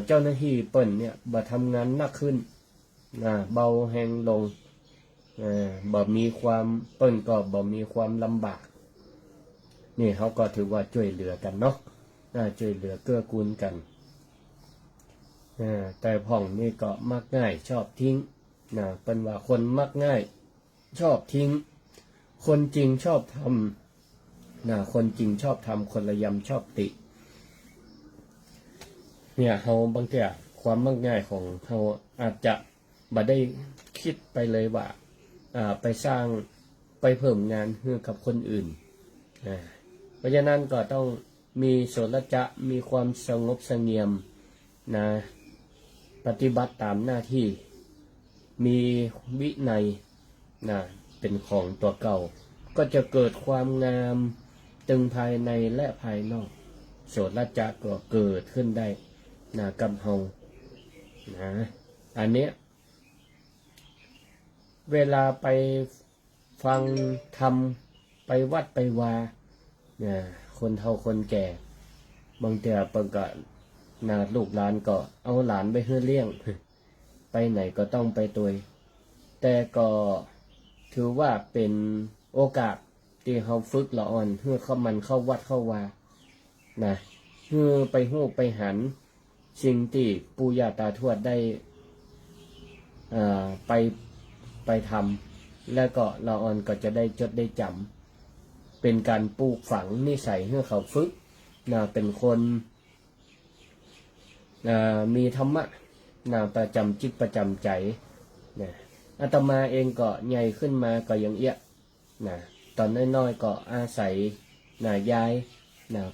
เจ้าหน้าที่เปิ้นเนี่ยบ่ทำงานหนักขึ้นเบาแห้งลงบ่มีความเปิ้นก็บ่มีความลำบากนี่เขาก็ถือว่าช่วยเหลือกันเนาะช่วยเหลือเกื้อกูลกันแต่พ่องนี่ก็มักง่ายชอบทิ้งเป็นว่าคนมักง่ายชอบทิ้งคนจริงชอบทำคนจริงชอบทำคนละยำชอบติเนี่ยเขาบางทีความมักง่ายของเขาอาจจะบ่ได้คิดไปเลยว่าไปสร้างไปเพิ่มงานให้กับคนอื่นเพราะฉะนั้นก็ต้องมีโสรจะมีความสงบเสงี่ยมปฏิบัติตามหน้าที่มีวินัยเป็นของตัวเก่าก็จะเกิดความงามตึงภายในและภายนอกโสรจะก็เกิดขึ้นได้กับเฮาอันเนี้ยเวลาไปฟังธรรมไปวัดไปวาคนเฒ่าคนแก่บางทีเปิ้นก็ลูกหลานก็เอาหลานไปให้เลี้ยงไปไหนก็ต้องไปตัวยแต่ก็ถือว่าเป็นโอกาสที่เฮาฝึกละอ่อนเพื่อมันเข้าวัดเข้าวาเพื่อไปฮู้ไปหันสิ่งที่ปู่ย่าตาทวดได้ไปทำแล้วก็ละอ่อนก็จะได้จดได้จำเป็นการปลูกฝังนิสัยให้เขาฝึกเป็นคนมีธรรมะประจำจิตประจำใจอาตมาเองก็ใหญ่ขึ้นมาก็ยังเอี้ยตอนน้อยๆก็อาศัยยาย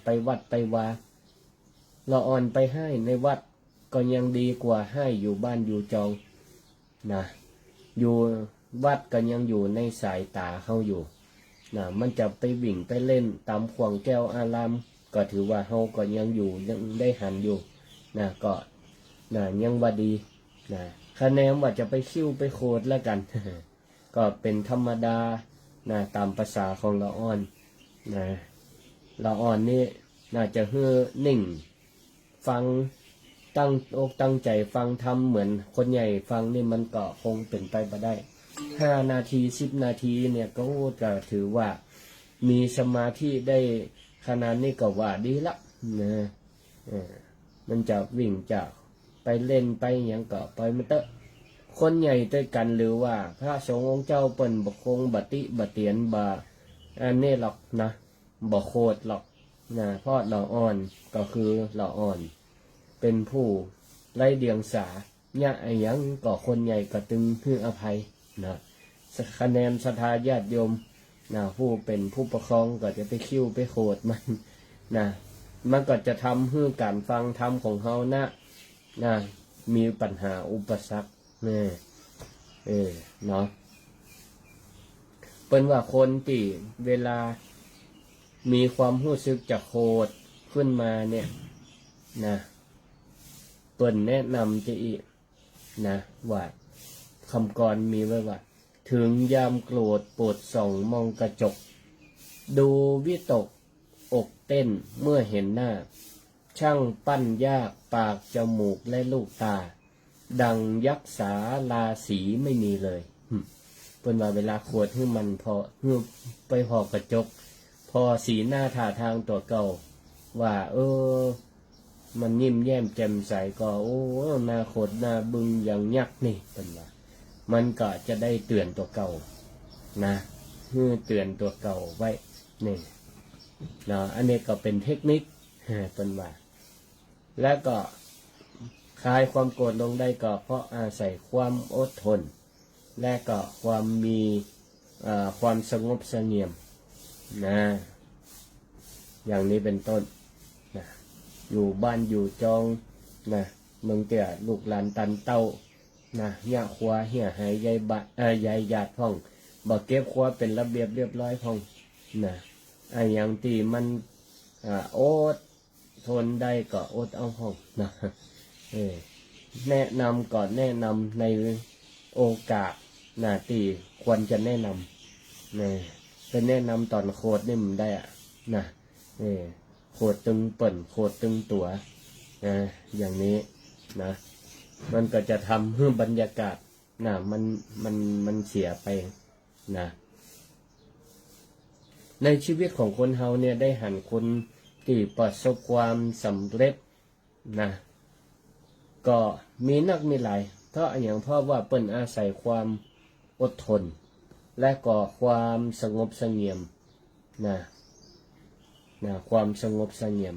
ไปวัดไปวาละอ่อนไปให้ในวัดก็ยังดีกว่าให้อยู่บ้านอยู่จองอยู่วัดก็ยังอยู่ในสายตาเขาอยู่มันจะไปวิ่งไปเล่นตามขวงแก้วอารามก็ถือว่าเขาก็ยังอยู่ยังได้หันอยู่ก็ยังว่าดีคะแนนว่าจะไปคิ้วไปโคดแล้วกัน ก็เป็นธรรมดาตามภาษาของละอ่อนละอ่อนนี่น่าจะเฮือนิ่งฟังตั้งอกตั้งใจฟังทำเหมือนคนใหญ่ฟังนี่มันก็คงเป็นไปบ่ได้5 นาที10 นาทีเนี่ยก็ถือว่ามีสมาธิได้ขนาดนี้ก็ว่าดีละมันจะวิ่งจะไปเล่นไปอย่างก็ไปมันเตอะคนใหญ่ด้วยกันหรือว่าพระสงฆ์องค์เจ้าเปิ่นบ่คงบ่ติบ่เตียนบ่อันนี้หรอกบ่โคตรหรอกเพราะละอ่อนก็คือละอ่อนเป็นผู้ ไร้เดียงสาเนี่ยไอ้ยังก่อคนใหญ่ก็ตึงให้อภัยนะคะแนนศรัทธาญาติโยมผู้เป็นผู้ปกครองก็จะไปคิ้วไปโขดมันก็จะทำให้การฟังธรรมของเขามีปัญหาอุปสรรคเนาะเป็นว่าคนที่เวลามีความรู้สึกจะโคดขึ้นมาเนี่ยเปิ่นแนะนำจะอีกว่าคำกรมีไว้ว่าถึงยามโกรธโปรดส่องมองกระจกดูวิตกอกเต้นเมื่อเห็นหน้าช่างปั้นยากปากจมูกและลูกตาดังยักษ์สาราสีไม่มีเลยเป็นว่าเวลาขวดให้มันพอไปพอกระจกพอสีหน้าท่าทางตัวเก่าว่ามันยิ้มแย้มแจ่มใสก็หน้าโคตรหน้าบึงอย่างยักษ์นี่เป็นว่ามันก็จะได้เตือนตัวเก่าเตือนตัวเก่าไว้นี่อันนี้ก็เป็นเทคนิคเป็นว่าแล้วก็คลายความโกรธลงได้ก็เพราะอาศัยความอดทนและก็ความมีความสงบเสงี่ยมอย่างนี้เป็นต้นอยู่บ้านอยู่จองเมืองเตี่ยลูกหลานตันเต้าย่าครัวเหี่ยหายยายหยาดพ่องบ่เก็บครัวเป็นระเบียบเรียบร้อยพ่องอย่างที่มันอดทนได้ก็อดเอาพ่องแนะนำก่อนแนะนำในโอกาสที่ควรจะแนะนำเป็นแนะนำตอนโคดนี่มันได้โคดตึงเปิ่นโคดตึงตัวอย่างนี้มันก็จะทำให้บรรยากาศมันเสียไปในชีวิตของคนเฮาเนี่ยได้หันคนที่ประสบความสำเร็จก็มีนักมีหลายเพราะอย่างเพราะว่าเปิ้นอาศัยความอดทนและก็ความสงบเสงี่ยมความสงบเสงี่ยม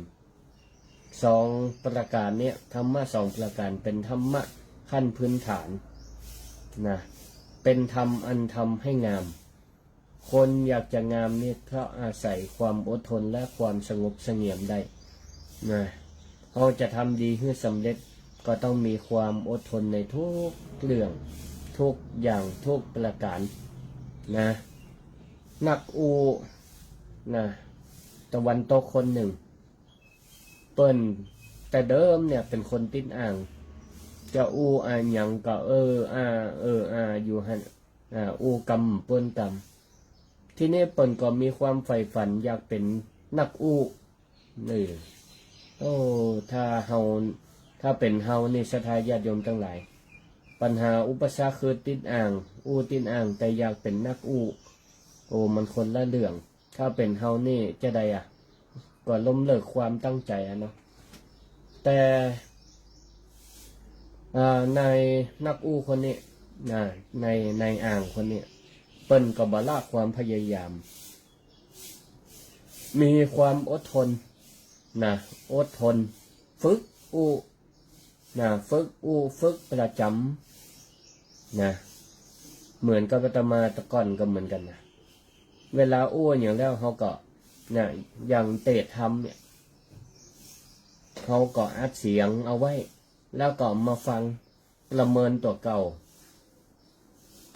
สองประการเนี่ยธรรมะสองประการเป็นธรรมะขั้นพื้นฐานเป็นธรรมอันทำให้งามคนอยากจะงามเนี่ยเพราะอาศัยความอดทนและความสงบเสงี่ยมได้เขาจะทำดีให้สำเร็จก็ต้องมีความอดทนในทุกเรื่องทุกอย่างทุกประการนักตะวันตกคนหนึ่งเปิ้นแต่เดิมเนี่ยเป็นคนติดอ่างจะหยังก็อยู่หั่นกำเปิ้นกำที่นี่เปิ้นก็มีความใฝ่ฝันอยากเป็นนักนี่ถ้าเป็นเฮานี่ศรัทธาญาติโยมทั้งหลายปัญหาอุปสรรคคือติดอ่างติดอ่างแต่อยากเป็นนักมันคนละเรื่องถ้าเป็นเฮานี่จะได้ก็ล้มเลิกความตั้งใจเนาะแต่ในนักคนนี้ในอ่างคนนี้เปิ้นก็บ่ละความพยายามมีความอดทนอดทนฝึกฝึกประจำเหมือนกับอาตมาตะก่อนก็เหมือนกันเวลาอย่างแล้วเขาก็อย่างเตะทำเนี่ยเขาก็อัดเสียงเอาไว้แล้วก็มาฟังประเมินตัวเก่า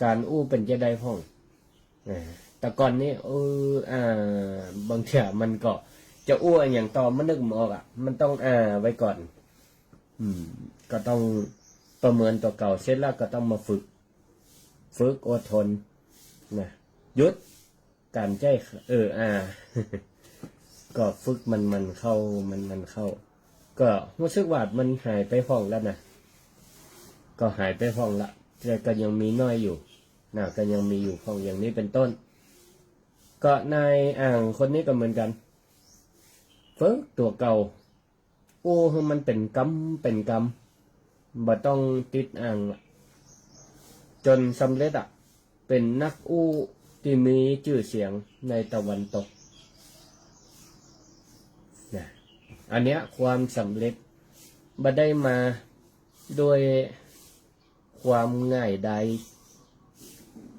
การเป็นจะได้ห้องแต่ก่อนนี้บางเทีมันก็จะอย่างต่อมันนึกไม่ออกมันต้องไว้ก่อนก็ต้องประเมินตัวเก่าเสร็จแล้วก็ต้องมาฝึกอดทนหยุดการใจก็ฝึกมันเข้ามันเข้าก็รู้สึกว่ามันหายไปห้องแล้วก็หายไปห้องละแต่ก็ยังมีน้อยอยู่ก็ยังมีอยู่ห้องอย่างนี้เป็นต้นก็นายอ่างคนนี้ก็เหมือนกันฝึกตัวเก่าให้มันเป็นกรรมบ่ต้องติดอ่างจนสำเร็จเป็นนักที่มีชื่อเสียงในตะวันตกอันเนี้ยความสำเร็จบ่ได้มา โดยความง่ายดาย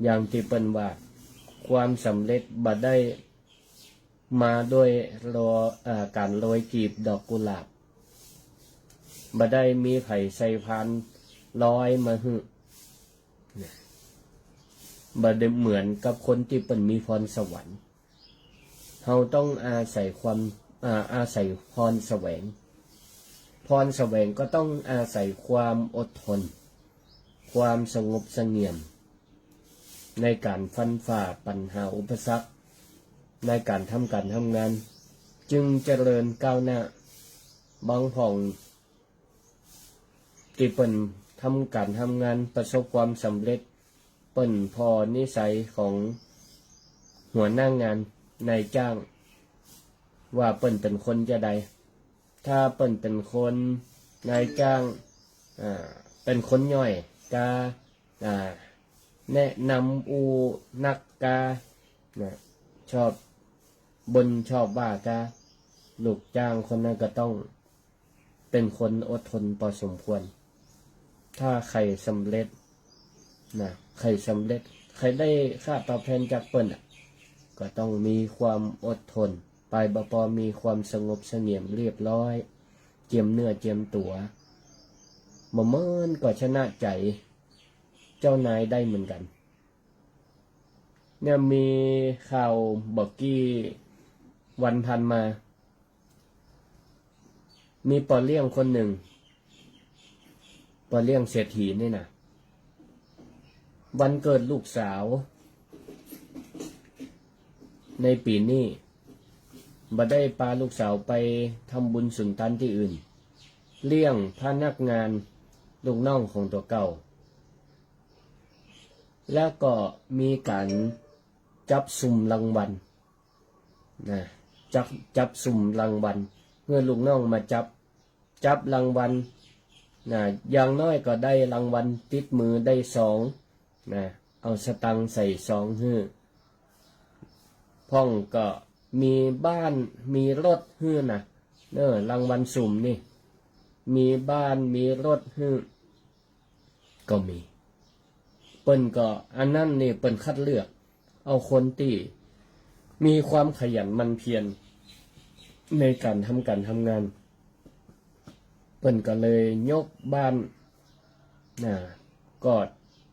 อย่างที่เปิ้นว่าความสำเร็จบ่ได้มาด้วยการโรยกีบดอกกุหลาบบ่ได้มีไผใส่พานลอยมาหึบ่ได้เหมือนกับคนที่เปิ้นมีพรสวรรค์เฮาต้องอาศัยพรแสวงพรแสวงก็ต้องอาศัยความอดทนความสงบเสงี่ยมในการฟันฝ่าปัญหาอุปสรรคในการทำงานจึงเจริญก้าวหน้าบางผ่องที่เปิ้นทำงานประสบความสำเร็จเปิ้นพอนิสัยของหัวหน้างานนายจ้างว่าเปิ้นเป็นคนจะใดถ้าเปิ้นเป็นคนนายจ้างเป็นคนย่อยกาแนะนำนักกาชอบบนชอบว่ากาลูกจ้างคนนั้นก็ต้องเป็นคนอดทนพอสมควรถ้าใครสำเร็จใครได้ค่าตอบแทนจากเปิ้นก็ต้องมีความอดทนไปบ่พอมีความสงบเสงี่ยมเรียบร้อยเจียมเนื้อเจียมตัวบ่เมินก็ชนะใจเจ้านายได้เหมือนกันเนี่ยมีข่าวบอกกี้วันพันมามีปอเลี้ยงคนหนึ่งปอเลี้ยงเศรษฐีนี่นะวันเกิดลูกสาวในปีนี้บ่ได้พาลูกสาวไปทำบุญสุนทรที่อื่นเลี้ยงพนักงานลูกน้องของตัวเก่าแล้วก็มีการจับสุ่มรางวัลจับสุ่มรางวัลเมื่อลูกน้องมาจับรางวัลอย่างน้อยก็ได้รางวัลติดมือได้2เอาสตังค์ใส่2ฮื้อพ่องก็มีบ้านมีรถฮื้อรางวัลสุ่มนี่มีบ้านมีรถฮื้อก็มีเปิ้นก็อันนั้นนี่เปิ้นคัดเลือกเอาคนที่มีความขยันหมั่นเพียรในการทำงานเปิ้นก็เลยยกบ้านก็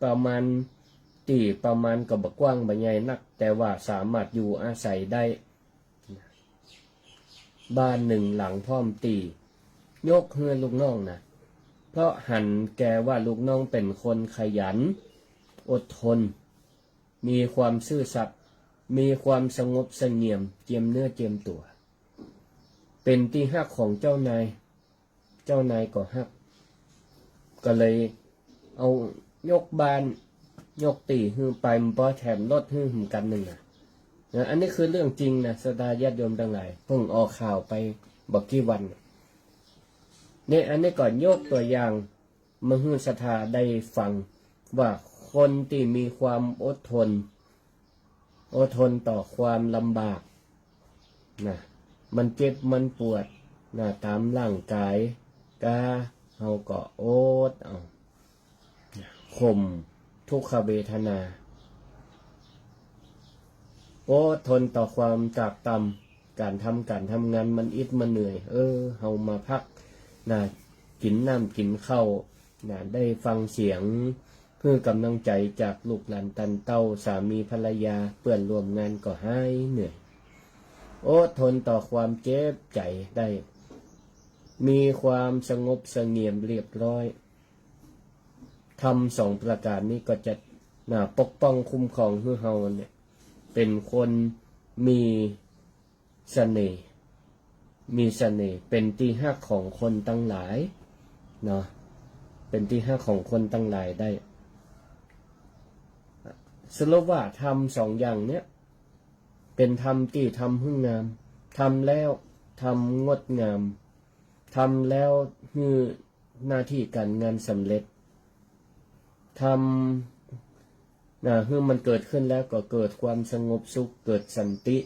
ประมาณก็บ่กว้างบ่ใหญ่นักแต่ว่าสามารถอยู่อาศัยได้บ้าน1หลังพร้อมยกเฮือลูกน้องเพราะหันแกว่าลูกน้องเป็นคนขยันอดทนมีความซื่อสัตย์มีความสงบเสงี่ยมเจียมเนื้อเจียมตัวเป็นที่ฮักของเจ้านายก็ฮักก็เลยเอายกบ้านยกฮือไปพอแถมรถฮือกันหนึ่งอันนี้คือเรื่องจริงสดาญาติโยมทั้งหลายเพิ่งออกข่าวไปบอกกี่วันเนี่ยอันนี้ก่อนยกตัวอย่างมาฮือศรัทธาได้ฟังว่าคนที่มีความอดทนต่อความลำบากมันเจ็บมันปวดตามร่างกายเฮาก็อดเอาข่มทุกขเวทนาอดทนต่อความจากต่ำการทำงานมันอิดมันเหนื่อยเฮามาพักกินน้ำกินข้าวได้ฟังเสียงเพื่อกำลังใจจากลูกหลานตันเต้าสามีภรรยาเพื่อนร่วมงานก็หายเหนื่อยอดทนต่อความเจ็บใจได้มีความสงบเสงี่ยมเรียบร้อยทำ2ประการนี้ก็จะปกป้องคุ้มครองให้เฮาเนี่ยเป็นคนมีเสน่ห์เป็นที่ฮักของคนตั้งหลายเป็นที่ฮักของคนตั้งหลายได้สรุปว่าทำ2อย่างเนี้ยเป็นธรรมที่ทำให้งามทำแล้วทำงดงามทำแล้วให้หน้าที่การงานสำเร็จทำให้มันเกิดขึ้นแล้วก็เกิดความสงบสุขเกิดสันติ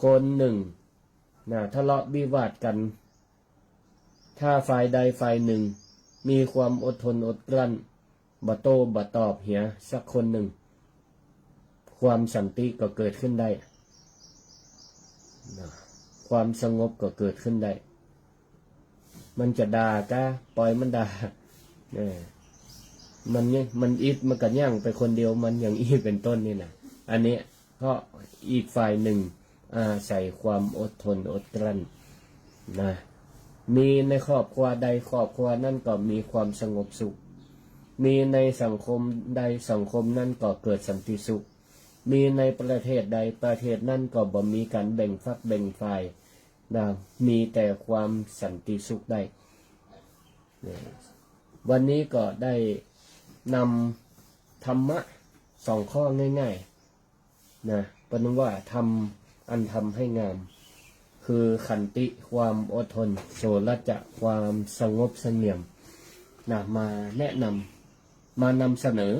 คนหนึ่งทะเลาะวิวาทกัน ถ้าฝ่ายใดฝ่ายหนึ่งมีความอดทนอดกลั้นบ่โต้บ่ตอบเหียสักคนหนึ่งความสันติก็เกิดขึ้นได้นะความสงบก็เกิดขึ้นได้มันจะด่าก็ปล่อยมันด่าเนี่ยมันอิดมันก็ย่างไปคนเดียวมันอย่างอีเป็นต้นนี่นะอันนี้ก็อีกฝ่ายหนึ่งอาศัยความอดทนอดกลั้นนะมีในครอบครัวใดครอบครัวนั่นก็มีความสงบสุขมีในสังคมใดสังคมนั่นก็เกิดสันติสุขมีในประเทศใดประเทศนั่นก็บ่มีการแบ่งฝักแบ่งฝ่ายนะมีแต่ความสันติสุขได้วันนี้ก็ได้นำธรรมะ2 ข้อง่ายๆนะเป็นว่าทำให้งามคือขันติความอดทนโสรจะความสงบเสงี่ยมนะมาแนะนำมานำเสนอ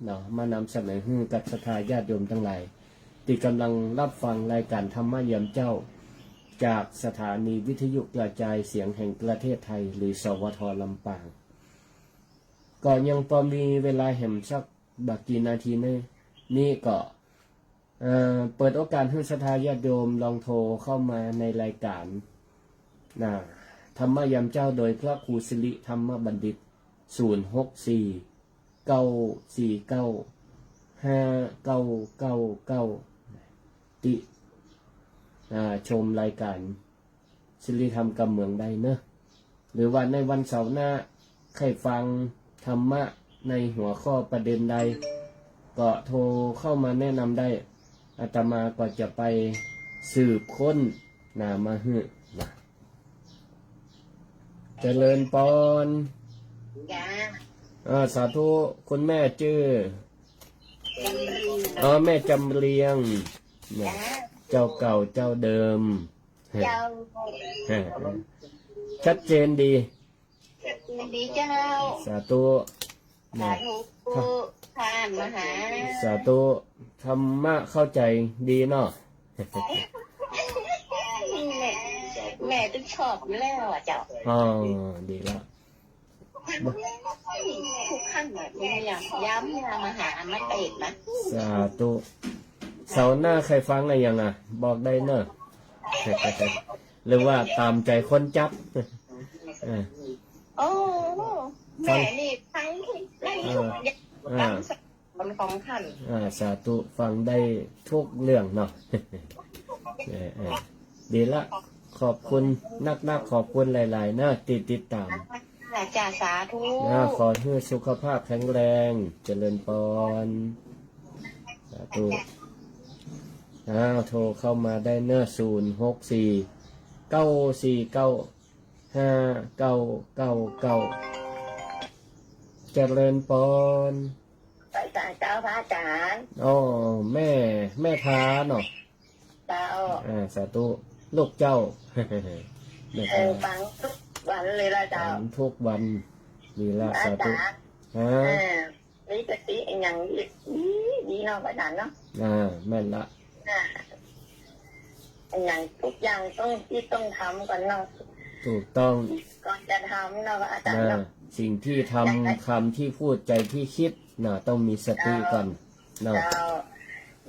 นะมานำเสนอให้กับศรัทธาญาติโยมทั้งหลายที่กำลังรับฟังรายการธรรมะยามเจ้าจากสถานีวิทยุกระจายเสียงแห่งประเทศไทยหรือสวทลำปางก็ยังพอมีเวลาแห่มสักบักกี่นาทีนี่ก็เปิดโอกาสให้ศรัทธาญาติโยมลองโทรเข้ามาในรายการธรรมยามเจ้าโดยพระครูสิริธรรมบัณฑิต064-949-5999ติชมรายการสิริธรรมกำเมืองใดเนอะหรือว่าในวันเสาร์หน้าใครฟังธรรมะในหัวข้อประเด็นใดก็โทรเข้ามาแนะนำได้อาตมาก็จะไปสืบค้นมาฮึนะเจริญปอนสาธุคุณแม่ชื่อแม่จำเรียงเนี่ยเจ้าเก่าเจ้าเดิมชัดเจนดีเจ้าสาธุท่านมหาสาธุธรรมะเข้าใจดีเนาะแม่ต้องชอบอยู่แล้วเจ้าดีแล้วทุกขั้นแบบนี้อย่างย้ำมหามาเตะนะสาธุเสาร์หน้าใครฟังอะไรยังบอกได้เนอะหรือว่าตามใจคนจับโอ้แม่นี่ฟังได้ดังบนของท่านสาธุฟังได้ทุกเรื่องเนาะดีละขอบคุณนักขอบคุณหลายๆนะติดตามจ่าสาธุขอให้สุขภาพแข็งแรงเจริญปอนสาธุโทรเข้ามาได้เนอะ064-949-5999เจริญปอนไปตาเจ้าพระอาจารย์แม่ท้าเนาะเจ้าสาธุลูกเจ้าฟังทุกวันเลยละเจ้าทุกวันดีละสาธุนี่กะทิอย่างดีเนาะพระอาจารย์เนาะแม่นละอย่างทุกอย่างต้องทำก่อนเนาะถูกต้องก่อนจะทำเนาะอาจารย์เนาะสิ่งที่ทำคำที่พูดใจที่คิดต้องมีสติก่อนเนาะ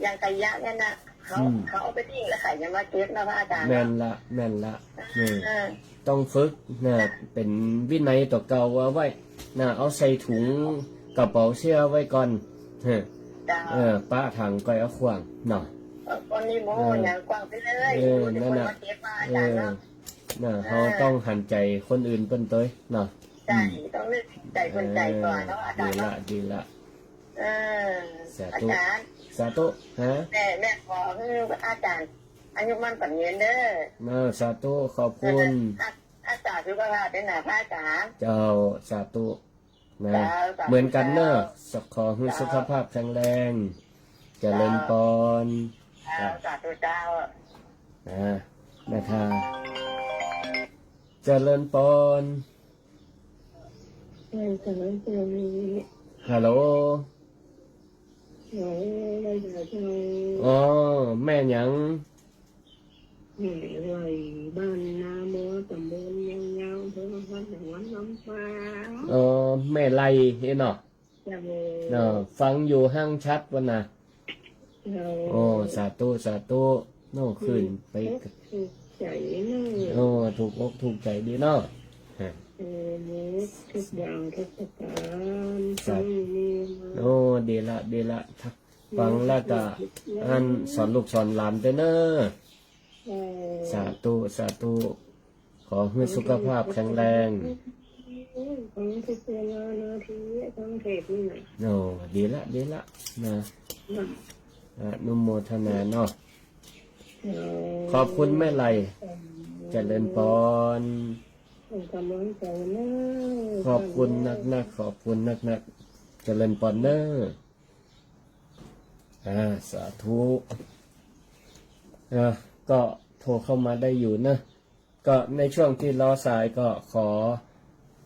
อย่างกายะเนี่ยนะเขาเอาไปทิ้งแล้วขายยังมาเก็บนะพระอาจารย์แม่นละต้องฝึกเป็นวินัยต่อเก่าไว้เอาใส่ถุงกระเป๋าเสื้อไว้ก่อนป้าถังก้อยเอาขวางเนาะคนนี้โม่อย่างกว้างไปเลยนั่นเขาต้องหันใจคนอื่นเป็นตัวเนาะใช่ต้องเลือกใจคนใจก่อนแล้วอาจารย์ดีละสาธุฮะแม่ขอให้อาจารย์อายุมั่นฝันเงินเด้อสาธุขอบคุณอาจารย์สุขภาพเป็นหนาพระอาจารย์เจ้าสาธุเหมือนกันเนอะขอให้สุขภาพแข็งแรงเจริญปอนสาธุเจ้านะคะเจริญปอนฮัลโหลแม่ยังบ้านนาโมตำบลยังยาว ำเภอมาวันจังหวัดลำปาง แม่ไล่เนาะ จะ ฟังอยู่ห้างชัดวันน่ะ โอ้ สาธุสาธุโน่ขึ้นไป ถูกใจเนาะ ถูกอกถูกใจดีเนาะ ทุกอย่างทุกประการฟังนี่มา ดีละฟังแล้วก็อันสอนลูกสอนหลานเด้อเนอะสาธุขอให้สุขภาพแข็งแรง ฟังทุกเวลานาทีฟังเทปนี่นะ ดีละนะอนุโมทนาเนาะขอบคุณแม่ไล่เจริญพรกำลังใจนะ ขอบคุณนักขอบคุณนักเจริญพรเนอะสาธุก็โทรเข้ามาได้อยู่นะก็ในช่วงที่รอสายก็ขอ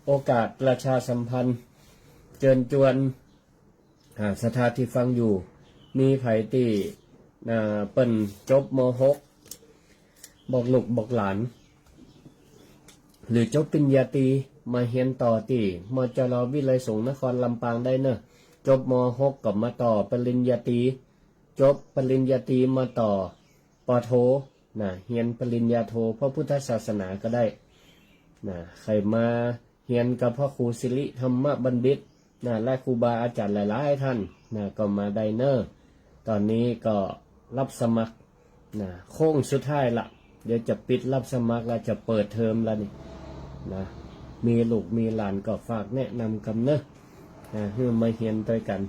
โอกาสประชาสัมพันธ์เชิญชวนสถานที่ฟังอยู่มีไผที่เปิ่นจบม.6 บอกลูกบอกหลานหรือจบปริญญาตรีมาเรียนต่อที่มจร.วิไลสงฆ์นครลำปางได้เนอะจบม.6 กับมาต่อปริญญาตรีจบปริญญาตรีมาต่อปโทเรียนปริญญาโทพระพุทธศาสนาก็ได้ใครมาเรียนกับพ่อครูสิริธรรมบัณฑิตและครูบาอาจารย์หลายๆท่านก็มาได้เนอะตอนนี้ก็รับสมัครโค้งสุดท้ายละเดี๋ยวจะปิดรับสมัครแล้วจะเปิดเทอมแล้วนี่มีลูกมีหลานก็ฝากแนะนำกันเนอะให้มาเรียนด้วยกัน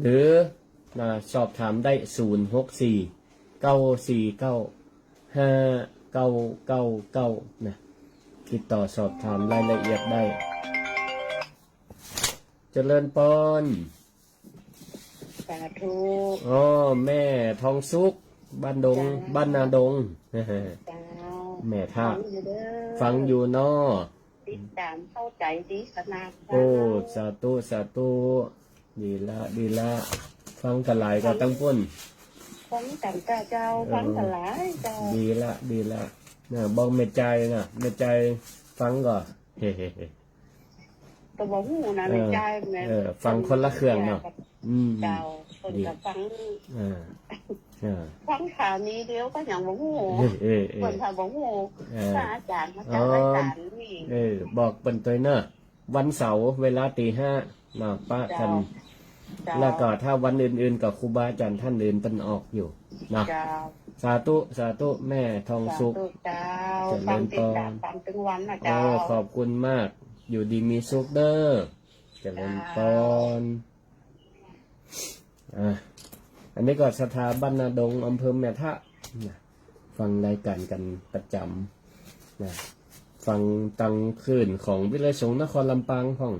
หรือสอบถามได้064-949-5999ติดต่อสอบถามรายละเอียดได้เจริญพรสาธุ แม่ทองสุกบ้านดงบ้านนาดงแม่ท่าฟังอยู่นอติดตามเข้าใจดีขนาดสาธุดีละฟังกันหลายก็ตั้งพ้นฟังกันเจ้าฟังกันหลายเจ้าดีละบอกแม่ใจแม่ใจฟังก่อนตัวบอกหูนะในใจแม่ฟังคนละเครื่องเนาะเจ้าคนจะฟังฟังข่าวนี้เดียวก็อย่างบอกหูคนถ้าบอกหูถ้าอาจารย์มาจากรายการนี่บอกเป็นตัวเนอะวันเสาร์เวลา 05:00 ป้ากันแล้วก็ถ้าวันอื่นๆกับครูบาอาจารย์ท่านอื่นเป็นออกอยู่สาธุแม่ทองสุขเจริญพรฟังถึงวันนะเจ้าขอบคุณมากอยู่ดีมีสุขเด้อเจริญพรอันนี้ก็สถาบันนาดงอำเภอแม่ทะฟังรายการกันประจำฟังตังคืนของวิไลสงฆ์นครลำปางของ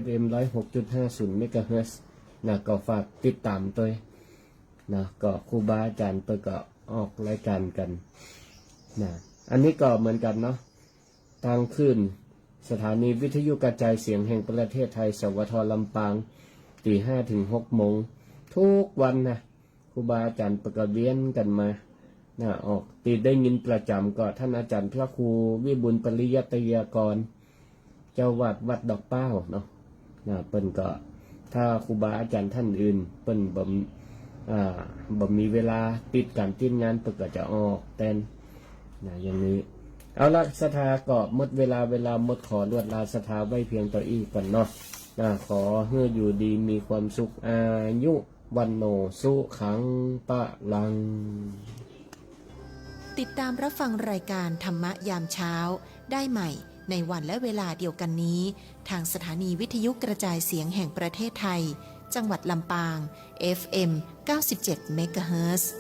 FM 106.50 เมกะเฮิรตซ์ก็ฝากติดตามตัวก็ครูบาอาจารย์เปิดก็ออกรายการกันอันนี้ก็เหมือนกันเนาะทางขึ้นสถานีวิทยุกระจายเสียงแห่งประเทศไทยสวทลำปาง 5:00 ถึง 6 โมงทุกวันครูบาอาจารย์ประกาศเวียนกันมาออกตีได้ยินประจำก็ท่านอาจารย์พระครูวิบุญปริยัตยากรเจ้าวัดดอกเป้าเนาะเปิ้นก็ถ้าครูบาอาจารย์ท่านอื่นเปิ้นบ่มีเวลาติดการติดงานเปิ้นก็จะออกแต่นอย่างนี้เอาละสถาก็หมดเวลาหมดขอลวดลาสถาไว้เพียงต่ออีกก่อนเนาะขอให้อยู่ดีมีความสุขอายุวันโนสุขังปะลังติดตามรับฟังรายการธรรมะยามเช้าได้ใหม่ในวันและเวลาเดียวกันนี้ทางสถานีวิทยุกระจายเสียงแห่งประเทศไทยจังหวัดลำปาง FM 97 เมกะเฮิรตซ์